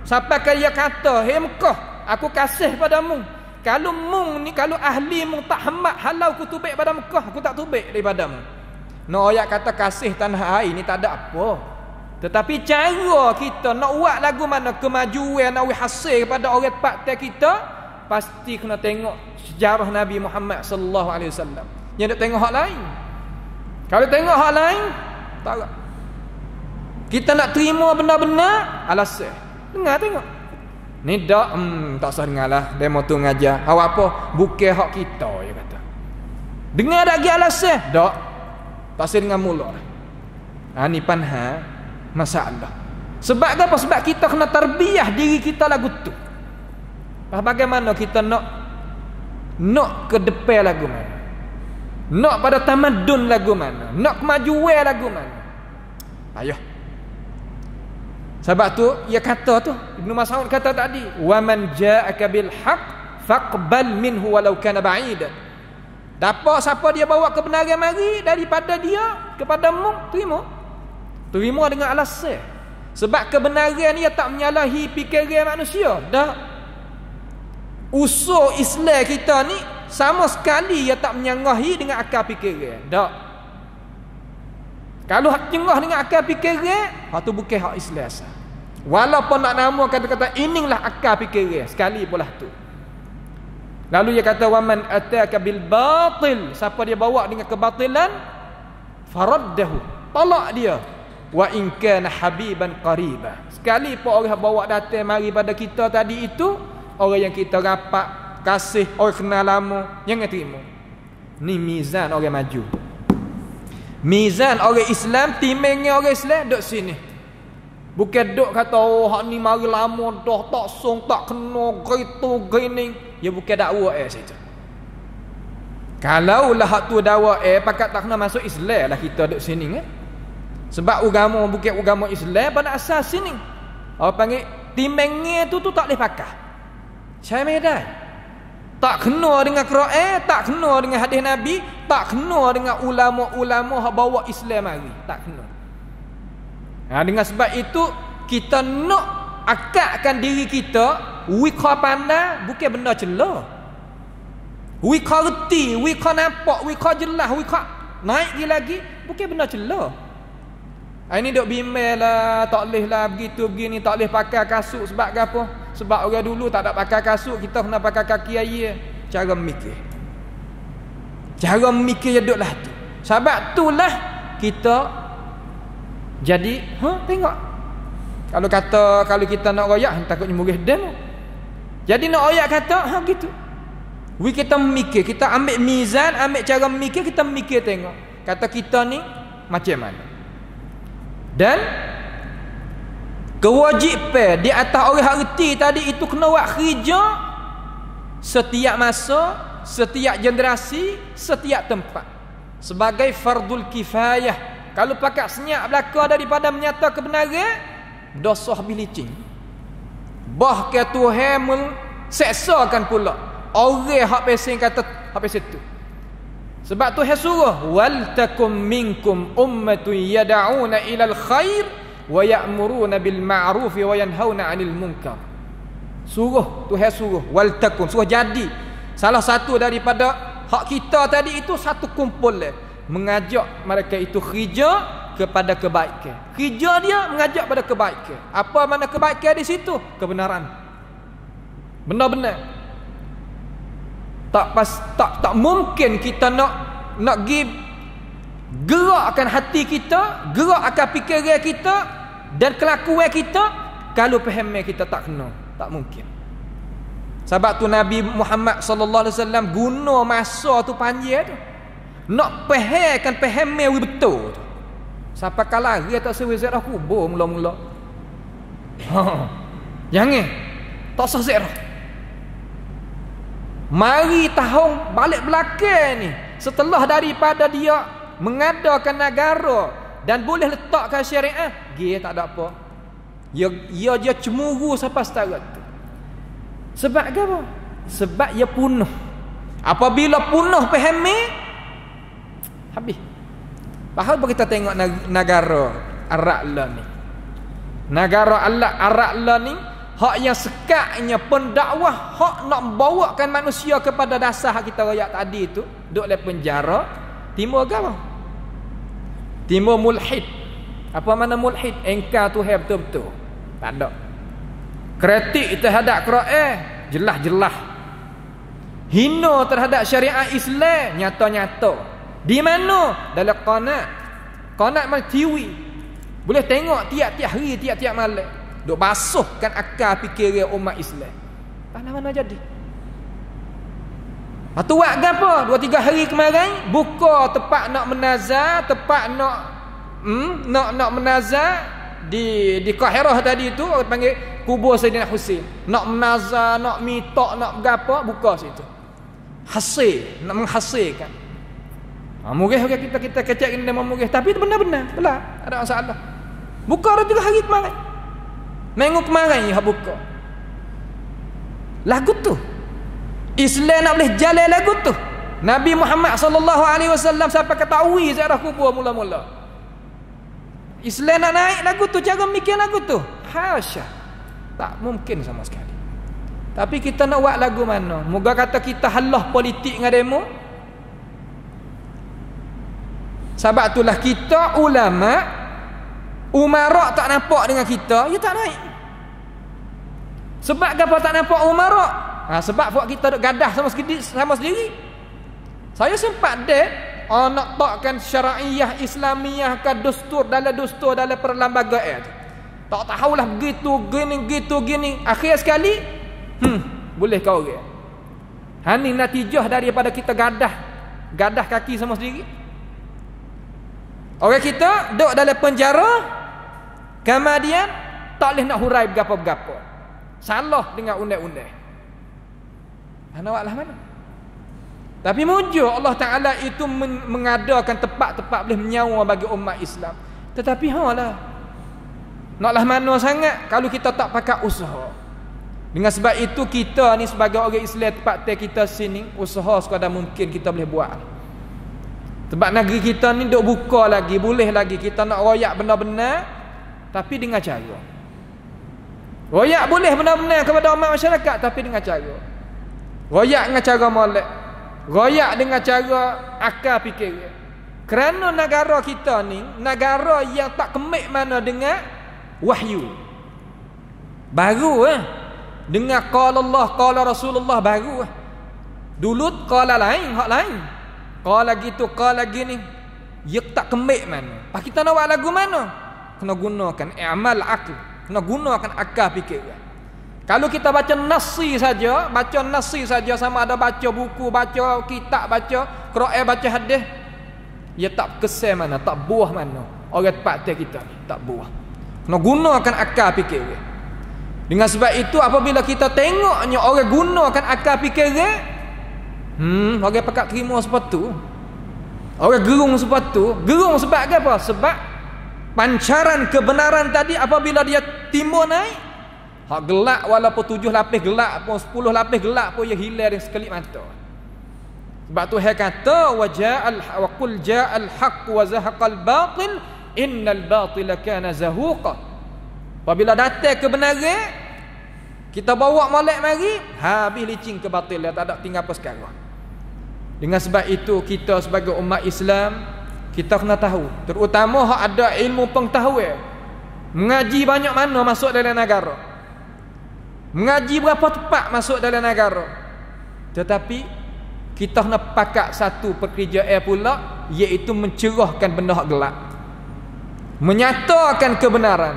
S2: Sampai kaya kata, "Hei Mekah, aku kasih padamu. Kalau mung ni, kalau ahli mung tak hambat halau aku tubik pada Mekah, aku tak tubik daripadamu. No ayat kata kasih tanah air ni tak ada apa. Tetapi cara kita nak buat lagu mana kemajuan nak hasil kepada orang partai kita, pasti kena tengok sejarah Nabi Muhammad sallallahu alaihi wasallam. Jangan nak tengok hak lain. Kalau tengok hak lain, tak. Kita nak terima benar-benar alasan. Dengar tengok. Ni dak tak usah dengarlah demo tu ngajar. Awak apa? Bukan hak kita dia kata. Dengar dak gi alasan? Dak. Tak usah dengar mula dah. Ni panha masalah. Sebab apa? Sebab kita kena tarbiyah diri kita lagu tu. Bagaimana kita nak ke depan lagu mana? Nak pada tamadun lagu mana? Nak kemajuan lagu mana? Ayuh. Sebab tu ia kata tu Ibnu Mas'ud kata tadi, "Wa man ja'aka bil haqq faqbal minhu walau kana ba'idan." Dapat siapa dia bawa kebenaran mari daripada dia kepadamu, terima. Terima dengan alasan. Sebab kebenaran ni tak menyalahi fikiran manusia. Dah. Usul Islam kita ni sama sekali ia tak menyengahi dengan akal fikiran. Tak. Kalau hak jengah dengan akal fikiran, hak tu bukan hak Islam asal. Walaupun nak nama kata-kata inilah akal fikiran, sekali pula tu. Lalu dia kata waman ataka bil batil, siapa dia bawa dengan kebatilan, faraddahu, tolak dia. Wa in kana habiban qariba. Sekali pun orang bawa datang mari pada kita tadi itu, orang yang kita rapat, kasih, orang kenal lama, jangan terima. Ni mizan orang maju. Mizan orang Islam, timingnya orang Islam duduk sini. Bukan duduk kata hak ni mari lama dah tak song tak kena gitu gini. Ya bukan dakwah saja. Kalau lah hak tu dakwah pakat tak kena masuk Islam lah kita duduk sini kan. Sebab agama bukan agama Islam pada asas sini. Orang panggil timingnya tu tak boleh pakai. Saya medai. Tak kena dengan Quran, tak kena dengan hadis Nabi, tak kena dengan ulama-ulama yang bawa Islam mari, tak kena. Dengan sebab itu kita nak akadkan diri kita, wika pandai bukan benda celah. Wika reti, wika nampak, wika jelas, wika naik lagi bukan benda celah. Ini duk bimbel lah, tak boleh lah begitu begini, tak boleh pakai kasut sebab apa? Sebab orang dulu tak ada pakai kasut, kita kena pakai kaki air. Cara mikir. Cara mikir duduklah tu. Sebab itulah kita jadi, tengok. Kalau kita nak royak, takutnya murih demo. Jadi nak royak kata, gitu. Kita mikir, kita ambil mizan, ambil cara mikir, kita mikir tengok. Kata kita ni macam mana. Dan kewajipan di atas orang harti tadi itu kena buat kerja setiap masa, setiap generasi, setiap tempat. Sebagai fardul kifayah. Kalau pakat senyap belaka daripada menyata kebenaran, dosa bilicing. Bahkan Tuhan seksakan pula orang hak pesing kata hak pesing tu. Sebab Tuhan suruh wal takum minkum ummatun yad'una ilal khair wa ya'muruna bil ma'ruf wa yanhauna 'anil munkar. Suruh Tuhan suruh wal takum, suruh jadi salah satu daripada hak kita tadi itu satu kumpul mengajak mereka itu kerja kepada kebaikan. Kerja dia mengajak pada kebaikan. Apa makna kebaikan di situ? Kebenaran. Benar-benar. Tak mungkin kita nak gerakkan hati kita, gerakkan fikiran kita dan kelakuan kita kalau faham kita tak kena. Tak mungkin. Sebab tu Nabi Muhammad sallallahu alaihi wasallam guna masa tu panjang tu nak faham betul tu. Siapa kalah dia tak sewa ziarah kubur mula-mula. Jangan tak sah ziarah. Mari tahun balik belakang ni, setelah daripada dia mengadakan negara dan boleh letakkan syariah, dia tak ada apa. Dia cemburu sampai setakat tu. Sebab apa? Sebab dia punuh. Apabila punuh fahami, habis. Bahawa kita tengok negara Arab lah ni. Negara Arab lah ni hak yang sekatnya pendakwah hak nak bawakan manusia kepada dasar hak kita royak tadi tu, duduk dalam penjara, timbul apa? Timbul mulhid. Apa mana mulhid? Engkar Tuhan betul-betul. Tak ada. Kritik terhadap Quran jelas-jelas. Hina terhadap syariat Islam nyata-nyata. Di mana? Dalam qanat. Qanat macam TV. Boleh tengok tiap-tiap hari, tiap-tiap malam. Duk basuhkan akal fikiran umat Islam. Mana-mana jadi. Lepas tu buat apa? 2-3 hari kemarin buka tempat nak menazar, tempat nak menazar di Kahirah tadi tu, orang panggil kubur Saidina Husain. Nak menazar, nak mitok, nak berapa, buka situ. Hasil, nak menghasilkan. Murih kita kecek ini memang murih, tapi itu benar-benar, belah, ada masalah. Buka 2-3 hari kemarin. Minggu kemarin ya buka. Lagu tu. Islam nak boleh jalan lagu tu. Nabi Muhammad sallallahu alaihi wasallam sampai ketahui ziarah kubur mula-mula. Islam nak naik lagu tu, cara mikir lagu tu. Hasya. Tak mungkin sama sekali. Tapi kita nak buat lagu mana? Moga kata kita halah politik dengan demo. Sebab itulah kita ulama umarak tak nampak dengan kita, ya tak naik. Sebab apa tak nampak umarak? Sebab buat kita duk gadah sama sendiri. Saya sempat nak takkan syariah Islamiyah ke dustur dalam perlembagaan. Tak tahulah begitu gini. Akhir sekali boleh kau orang. Ini natijah daripada kita gadah kaki sama sendiri. Orang kita duduk dalam penjara, kemudian tak boleh nak hurai berapa-berapa. Salah dengan undang-undang. Nak mana? Tapi mujur Allah Ta'ala itu mengadakan tempat-tempat boleh menyawa bagi umat Islam. Tetapi naklah mana sangat kalau kita tak pakai usaha. Dengan sebab itu kita ni sebagai orang Islam tempat kita sini, usaha sekadar mungkin kita boleh buat. Sebab negeri kita ni duk buka lagi, boleh lagi kita nak royak benar-benar, tapi dengan cara. Royak boleh benar-benar kepada umat masyarakat, tapi dengan cara. Royak dengan cara molek. Royak dengan cara akal fikir. Kerana negara kita ni negara yang tak kemik mana dengan wahyu. Baru dengar qala Allah, qala Rasulullah baru. Dulu qala lain, hak lain. Qala gitu, qala gini. Ya tak kemik mana. Pak kita nak buat lagu mana? Kena gunakan i'mal aql. Kena gunakan akal fikir. Kalau kita baca nasi saja sama ada baca buku, baca kitab, baca Quran, baca hadis, ya tak kesan mana, tak buah mana. Orang tempat kita ni tak buah. Kena gunakan akal fikir. Dengan sebab itu apabila kita tengoknya orang gunakan akal fikir, orang pakat terima sepatu. Orang gerung sepatu. Gerung sebab apa? Sebab pancaran kebenaran tadi apabila dia timbul naik, hak gelap walaupun 7 lapis gelap pun 10 lapis gelap pun ia hilang dengan sekelip mata. Sebab tu dia kata wa qul ja'al haqq wa zahaqal batil innal batila kana zahuqa. Apabila datang kebenaran, kita bawa molek mari, habis licin ke batil, tak ada tinggal apa sekarang. Dengan sebab itu kita sebagai umat Islam, kita kena tahu, terutama hak ada ilmu pengetahuan. Mengaji banyak mana masuk dalam negara. Mengaji berapa tepat masuk dalam negara. Tetapi kita kena pakat satu pekerjaan pula, iaitu mencerahkan benda hak gelap. Menyatakan kebenaran,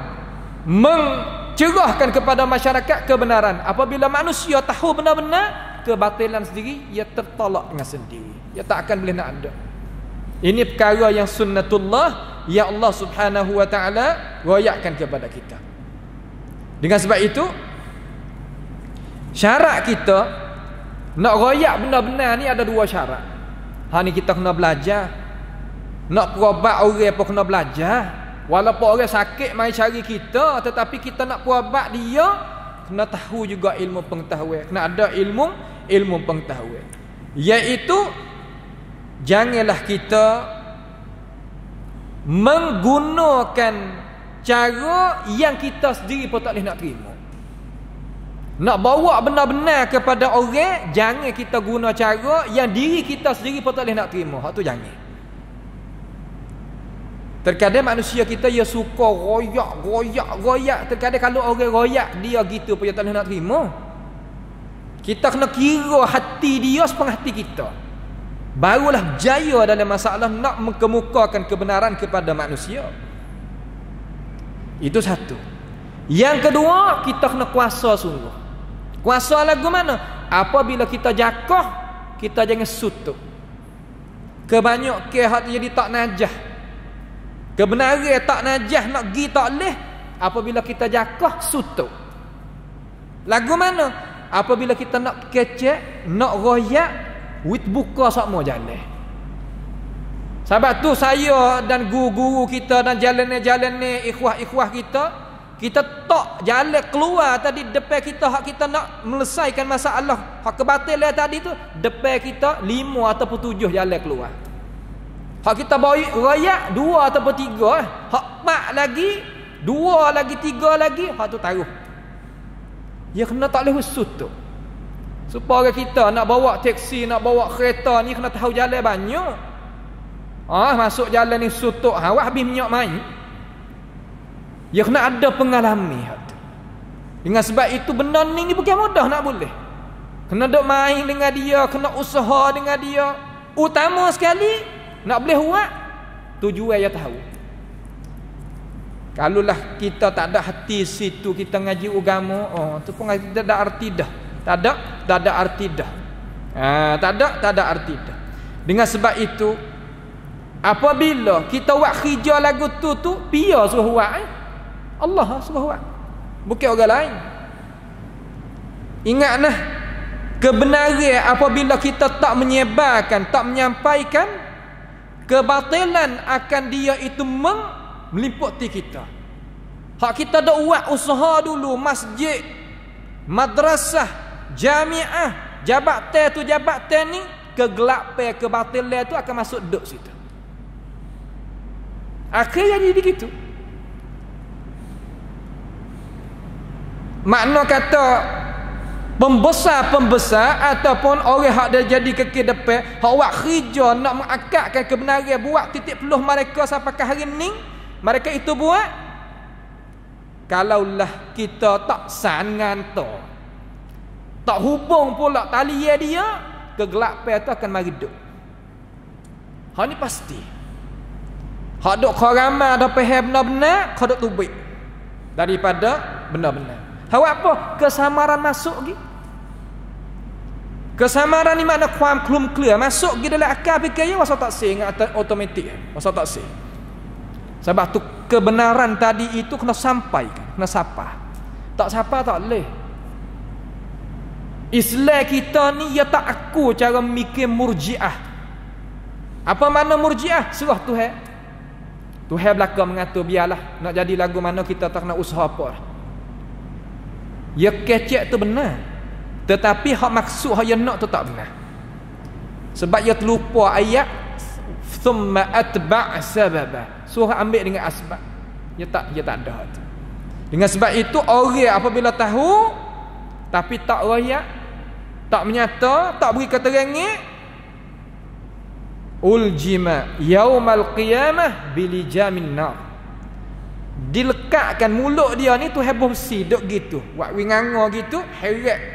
S2: mencerahkan kepada masyarakat kebenaran. Apabila manusia tahu benar-benar, kebatilan sendiri ia tertolak dengan sendiri. Ia tak akan boleh nak ada. Ini perkara yang sunnatullah yang Allah Subhanahu wa taala royakkan kepada kita. Dengan sebab itu syarat kita nak royak benar-benar ni ada 2 syarat. Ni kita kena belajar. Nak perobat orang pun kena belajar. Walaupun orang sakit mai cari kita, tetapi kita nak perobat dia, kena tahu juga ilmu pengetahuan. Kena ada ilmu pengetahuan. Iaitu janganlah kita menggunakan cara yang kita sendiri pun tak boleh nak terima. Nak bawa benar-benar kepada orang, jangan kita guna cara yang diri kita sendiri pun tak boleh nak terima. Hak tu jangan. Terkadang manusia kita dia suka royak. Terkadang kalau orang royak dia gitu pun dia tak boleh nak terima. Kita kena kira hati dia sepengah hati kita. Barulah jaya dalam masalah nak mengemukakan kebenaran kepada manusia. Itu satu. Yang kedua, kita kena kuasa sungguh. Kuasa lagu mana? Apabila kita jakah, kita jangan sutuk. Kebanyak ke hati jadi tak najah. Kebenaran tak najah nak pergi tak leh. Apabila kita jakah, sutuk. Lagu mana? Apabila kita nak kecek, nak royak, wit buka semua jalan. Sebab tu saya dan guru-guru kita dan jalan-jalan ni ikhwah-ikhwah kita tak jalan keluar tadi depan kita hak kita nak melesaikan masalah hak kebatilan tadi tu depan kita 5 ataupun 7 jalan keluar. Hak kita bawa royak 2 ataupun 3 hak 4 lagi 2 lagi 3 lagi hak tu taruh. Ya kena tak boleh usut tu. Supaya kita nak bawa teksi, nak bawa kereta ni kena tahu jalan banyak. Masuk jalan ni sutuk, awak habis minyak main. Ya kena ada pengalaman. Dengan sebab itu benda ni bukan mudah nak boleh. Kena duk main dengan dia, kena usaha dengan dia. Utama sekali nak boleh buat tujuan yang tahu. Kalaulah kita tak ada hati situ kita ngaji agama, tu pun tak ada arti dah. Tak ada arti dah. Tak ada arti dah. Dengan sebab itu apabila kita buat kerja lagu tu pia suruh buat Allah suruh buat. Bukan orang lain. Ingatlah kebenaran apabila kita tak menyebarkan, tak menyampaikan, kebatilan akan dia itu meliputi kita. Hak kita dah buat usaha dulu, masjid, madrasah, jamiah, jabatan ni kegelapan kebatilan tu akan masuk duk situ. Akhirnya jadi begitu. Makna kata pembesar ataupun orang hak dah jadi kekil depan, hak buat kerja nak mengakadkan kebenaran, buat titik peluh mereka sampai ke hari ni, mereka itu buat. Kalaulah kita tak sangan tu, tak hubung pula tali dia, kegelapan tu akan mari duk. Hak ni pasti. Hak duk kharamah dah faham benar-benar, hak duk tubik daripada benar-benar. Hawak apa? Kesamaran masuk lagi. Kesamaran ni makna kuam klum clear, masuk lagi dalam akal fikir masa tak sih ingat automatik. Masa tak sih. Sebab tu kebenaran tadi itu kena sampaikan, kena sapa. Tak sapa tak boleh. Islam kita ni ya tak aku cara mikir murjiah. Apa makna murjiah? Surah Tuhan. Tuhan belakang mengatur biarlah nak jadi lagu mana kita tak nak usaha apa. Ya kecek tu benar. Tetapi hak maksud hak yang nak tu tak benar. Sebab dia terlupa ayat thumma atba' sababa. Surah ambil dengan asbab. Dia tak ada tu. Dengan sebab itu orang apabila tahu tapi tak royak, tak menyata, tak beri keterangan, uljima yaumal qiyamah bilijamin nar. Dilekatkan mulut dia ni tu heboh besi duk gitu, buat winganga gitu, heret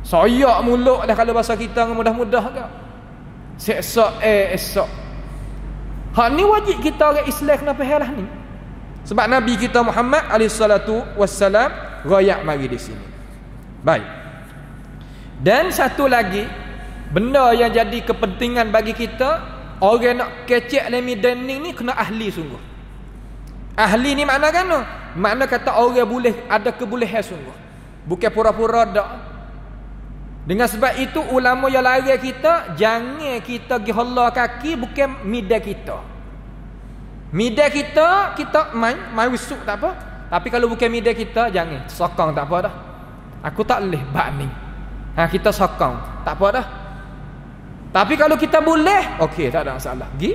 S2: soyak mulut dah kalau bahasa kita mudah-mudah ke seksa esok. Hak ni wajib kita orang Islam kena faham lah ni. Sebab Nabi kita Muhammad alaihissalatu wassalam royak mari di sini. Baik. Dan satu lagi benda yang jadi kepentingan bagi kita, orang nak kecek lemidan ni kena ahli sungguh. Ahli ni makna kan? Makna kata orang boleh ada kebolehan sungguh. Bukan pura-pura dak. Dengan sebab itu ulama yang larang kita jangan kita pergi hala kaki bukan midah kita. Midah kita main wisuk tak apa. Tapi kalau bukan midah kita jangan sokong tak apa dah. Aku tak boleh bab ni. Kita sokong tak apa dah. Tapi kalau kita boleh, okey tak ada masalah. Pergi.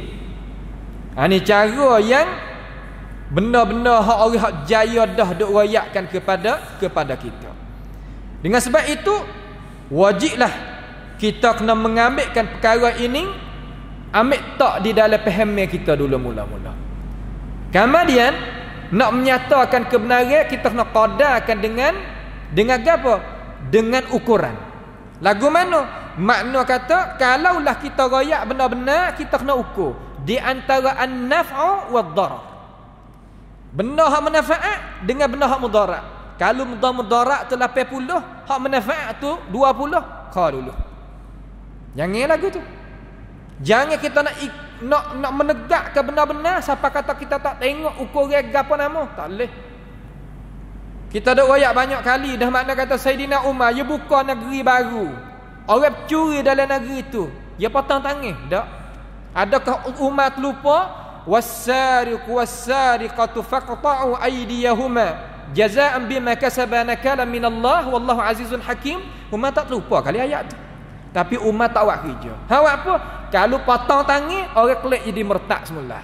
S2: Ni cara yang benda-benda hak orang hak jaya dah duk royakkan kepada kita. Dengan sebab itu wajiblah kita kena mengambilkan perkara ini, ambil tak di dalam pahaman kita dulu mula-mula. Kemudian nak menyatakan kebenaran, kita kena qadarkan dengan apa? Dengan ukuran. Lagu mana? Makna kata kalaulah kita royak benar-benar, kita kena ukur di antara an-naf'u wad-darar. Benda hak manfaat dengan benda hak mudarat. Kalau mudarat tu 80, hak manfaat tu 20, kau dulu. Jangan lagu tu. Jangan kita nak menegakkan benar-benar siapa kata kita tak tengok ukuran gapo nama, tak boleh. Kita dah royak banyak kali dah makna kata Saidina Umar dia buka negeri baru. Orang curi dalam negeri itu, dia potong tangan, tak? Adakah Umar terlupa was-sariqu was-sariqatu faqta'u aydiyahuma jazaa'an bima kasaba nakalan min Allah wallahu azizun hakim? Umar tak terlupa kali ayat tu. Tapi Umar tak buat kerja. Awak apa? Kalau potong tangan, orang kelik jadi murtad semula.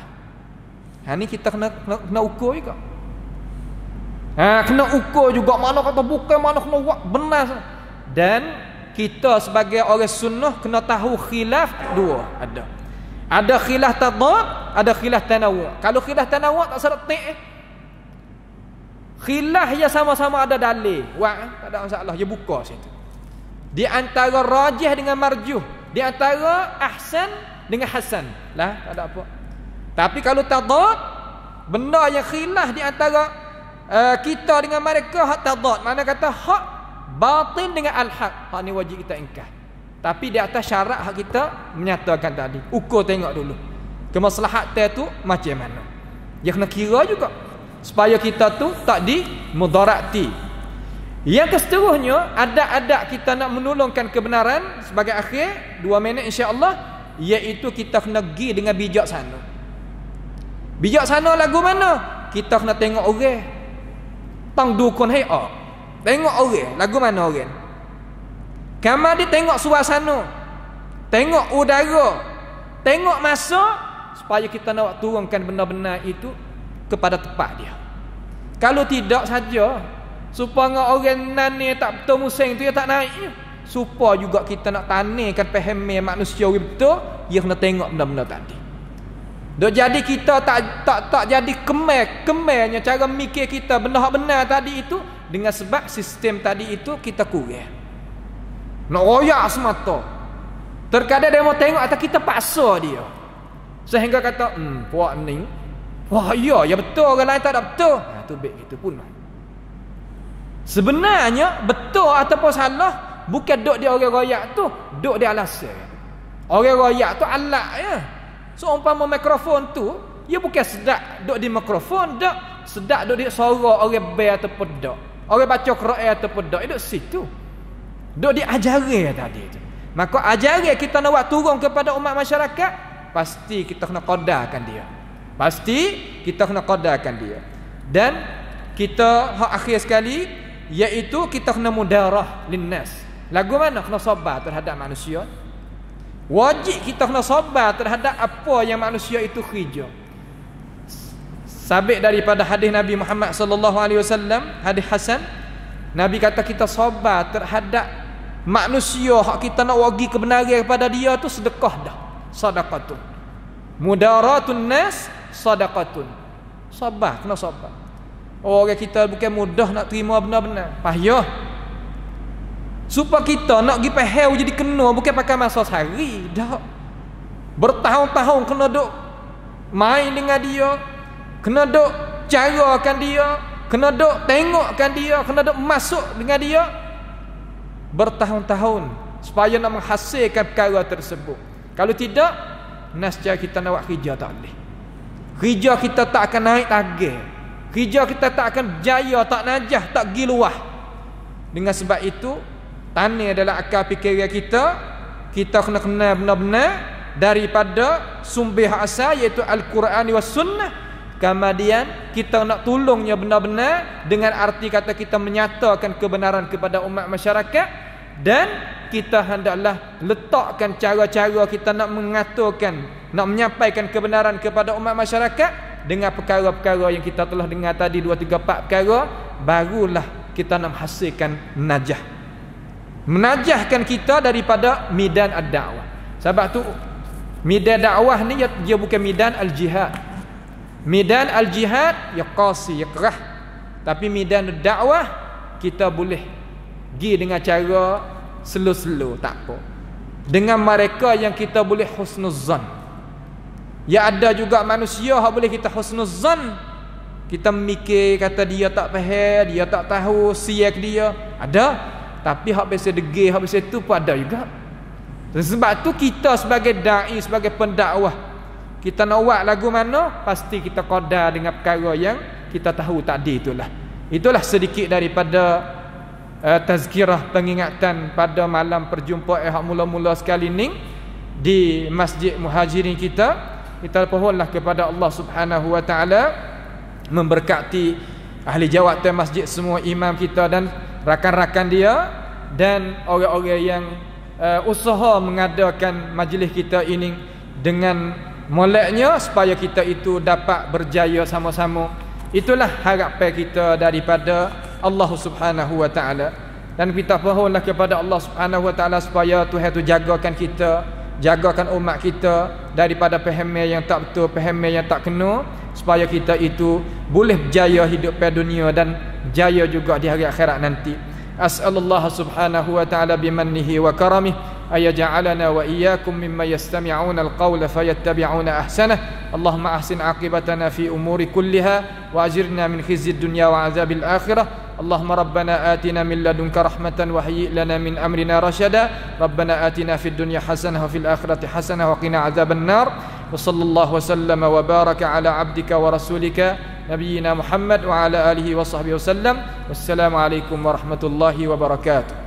S2: Ni kita kena ukur juga. Kena ukur juga mana kata bukan, mana kena buat benar. Dan kita sebagai orang sunnah kena tahu khilaf dua ada. Ada khilaf tadad, ada khilaf tanawu'. Kalau khilaf tanawu' tak sertik. Khilaf ya sama-sama ada dalil. Tak ada masalah, dia buka situ. Di antara rajih dengan marjuh, di antara ahsan dengan hasan. Lah, tak ada apa. Tapi kalau tadad, benda yang khilaf di antara kita dengan mereka hak tadad. Mana kata hak batin dengan al-haq. Hak ni wajib kita ingkar. Tapi di atas syarat hak kita menyatakan tadi. Ukur tengok dulu kemaslahatan tu macam mana. Dia kena kira juga supaya kita tu tak dimudarati. Yang seterusnya adab-adab kita nak menolongkan kebenaran sebagai akhir 2 minit insya-Allah, iaitu kita kena pergi dengan bijaksana. Bijaksana lagu mana? Kita kena tengok orang. Tang dukun hayat. Tengok orang, lagu mana orang. Kamar dia tengok suasana, tengok udara, tengok masa, supaya kita nak turunkan benar-benar itu kepada tempat dia. Kalau tidak saja, supaya orang nani tak betul musim itu, dia tak naik. Supaya juga kita nak tanihkan pahaman manusia betul, dia kena tengok benda-benda tadi. Dok jadi kita tak jadi kemarnya cara mikir kita benda hak benar tadi itu, dengan sebab sistem tadi itu kita kurang. Nak royak semata. Terkadang dia mau tengok atau kita paksa dia. Sehingga kata, puak ni, wah ya betul, orang lain tak ada betul. Tu baik gitu pun. Sebenarnya betul ataupun salah bukan duk dia orang royak tu, duk dia alasan. Orang royak tu alat ya. So umpama mikrofon tu, dia bukan sedap duk di mikrofon, dak sedap duk di suara orang bai ataupun dak. Orang baca Quran ataupun dak, duk situ. Duk diajari tadi tu. Maka ajari kita nak buat turun kepada umat masyarakat, pasti kita kena qadarkan dia. Pasti kita kena qadarkan dia. Dan kita hak akhir sekali, iaitu kita kena mudarah linnas. Lagu mana? Kena sabar terhadap manusia. Wajib kita kena sabar terhadap apa yang manusia itu kerja. Sabit daripada hadis Nabi Muhammad sallallahu alaihi wasallam, hadis hasan, Nabi kata kita sabar terhadap manusia hak kita nak bagi kebenaran kepada dia tu sedekah dah. Sedekatun. Mudaratun nas sedekatun. Sabar, kena sabar. Orang kita bukan mudah nak terima benar-benar. Payah. Supaya kita nak pergi pahal jadi kena bukan pakai masa sehari dah. Bertahun-tahun kena duk main dengan dia, kena duk carakan dia, kena duk tengokkan dia, kena duk masuk dengan dia bertahun-tahun supaya nak menghasilkan perkara tersebut. Kalau tidak, nascaya kita nak buat kerja tak boleh. Kerja kita tak akan naik target. Kerja kita tak akan berjaya, tak najah, tak pergi luah. Dengan sebab itu, tanah adalah akal fikiran kita. Kita kena kenal benar-benar daripada sumber asal, iaitu Al-Quran was Sunnah. Kemudian kita nak tolongnya benar-benar dengan arti kata kita menyatakan kebenaran kepada umat masyarakat, dan kita hendaklah letakkan cara-cara kita nak mengaturkan, nak menyampaikan kebenaran kepada umat masyarakat dengan perkara-perkara yang kita telah dengar tadi 2, 3, 4 perkara, barulah kita nak menghasilkan najah. menajahkan kita daripada midan ad-da'wah. Sebab tu midan dakwah ni dia bukan midan al-jihad. Midan al-jihad ya qasi, ya kerah. Tapi midan ad-da'wah kita boleh pergi dengan cara slow-slow, tak apa. Dengan mereka yang kita boleh husnuzan. Ya ada juga manusia yang boleh kita husnuzan. Kita mikir kata dia tak faham, dia tak tahu siap dia. Ada. Tapi hak biasa degil, hak biasa tu pun ada juga. Sebab tu kita sebagai da'i, sebagai pendakwah, kita nak buat lagu mana, pasti kita qadar dengan perkara yang kita tahu tadi itulah. Itulah sedikit daripada tazkirah pengingatan pada malam perjumpaan hak mula-mula sekali ni di Masjid Muhajirin kita. Kita pohonlah kepada Allah Subhanahu wa taala memberkati ahli jawatan masjid, semua imam kita dan rakan-rakan dia, dan orang-orang yang usaha mengadakan majlis kita ini dengan moleknya supaya kita itu dapat berjaya sama-sama. Itulah harapan kita daripada Allah Subhanahu wa taala. Dan kita mohonlah kepada Allah Subhanahu wa taala supaya Tuhan tu jagakan kita, jagakan umat kita daripada pemahaman yang tak betul, pemahaman yang tak kena, supaya kita itu boleh berjaya hidup pada dunia dan jaya juga di hari akhirat nanti. As'alullah subhanahu wa ta'ala bimannihi wa karamih ayaj'alana wa iyyakum mimman yastami'una al-qawla fayattabi'una ahsanah. Allahumma ahsin aqibatana fi umuri kulliha wa ajirna min khizyid dunya wa 'adzabil akhirah. Allahumma rabbana atina min ladunka rahmatan wa hayyi' lana min amrina rashada. Rabbana atina fid dunya hasanah wa fil akhirati hasanah wa qina 'adzaban nar. Wa sallallahu wa sallama wa baraka ala 'abdika wa rasulika nabiyyina Muhammad wa ala alihi wa sahbihi wasallam. Wassalamu alaikum warahmatullahi wabarakatuh.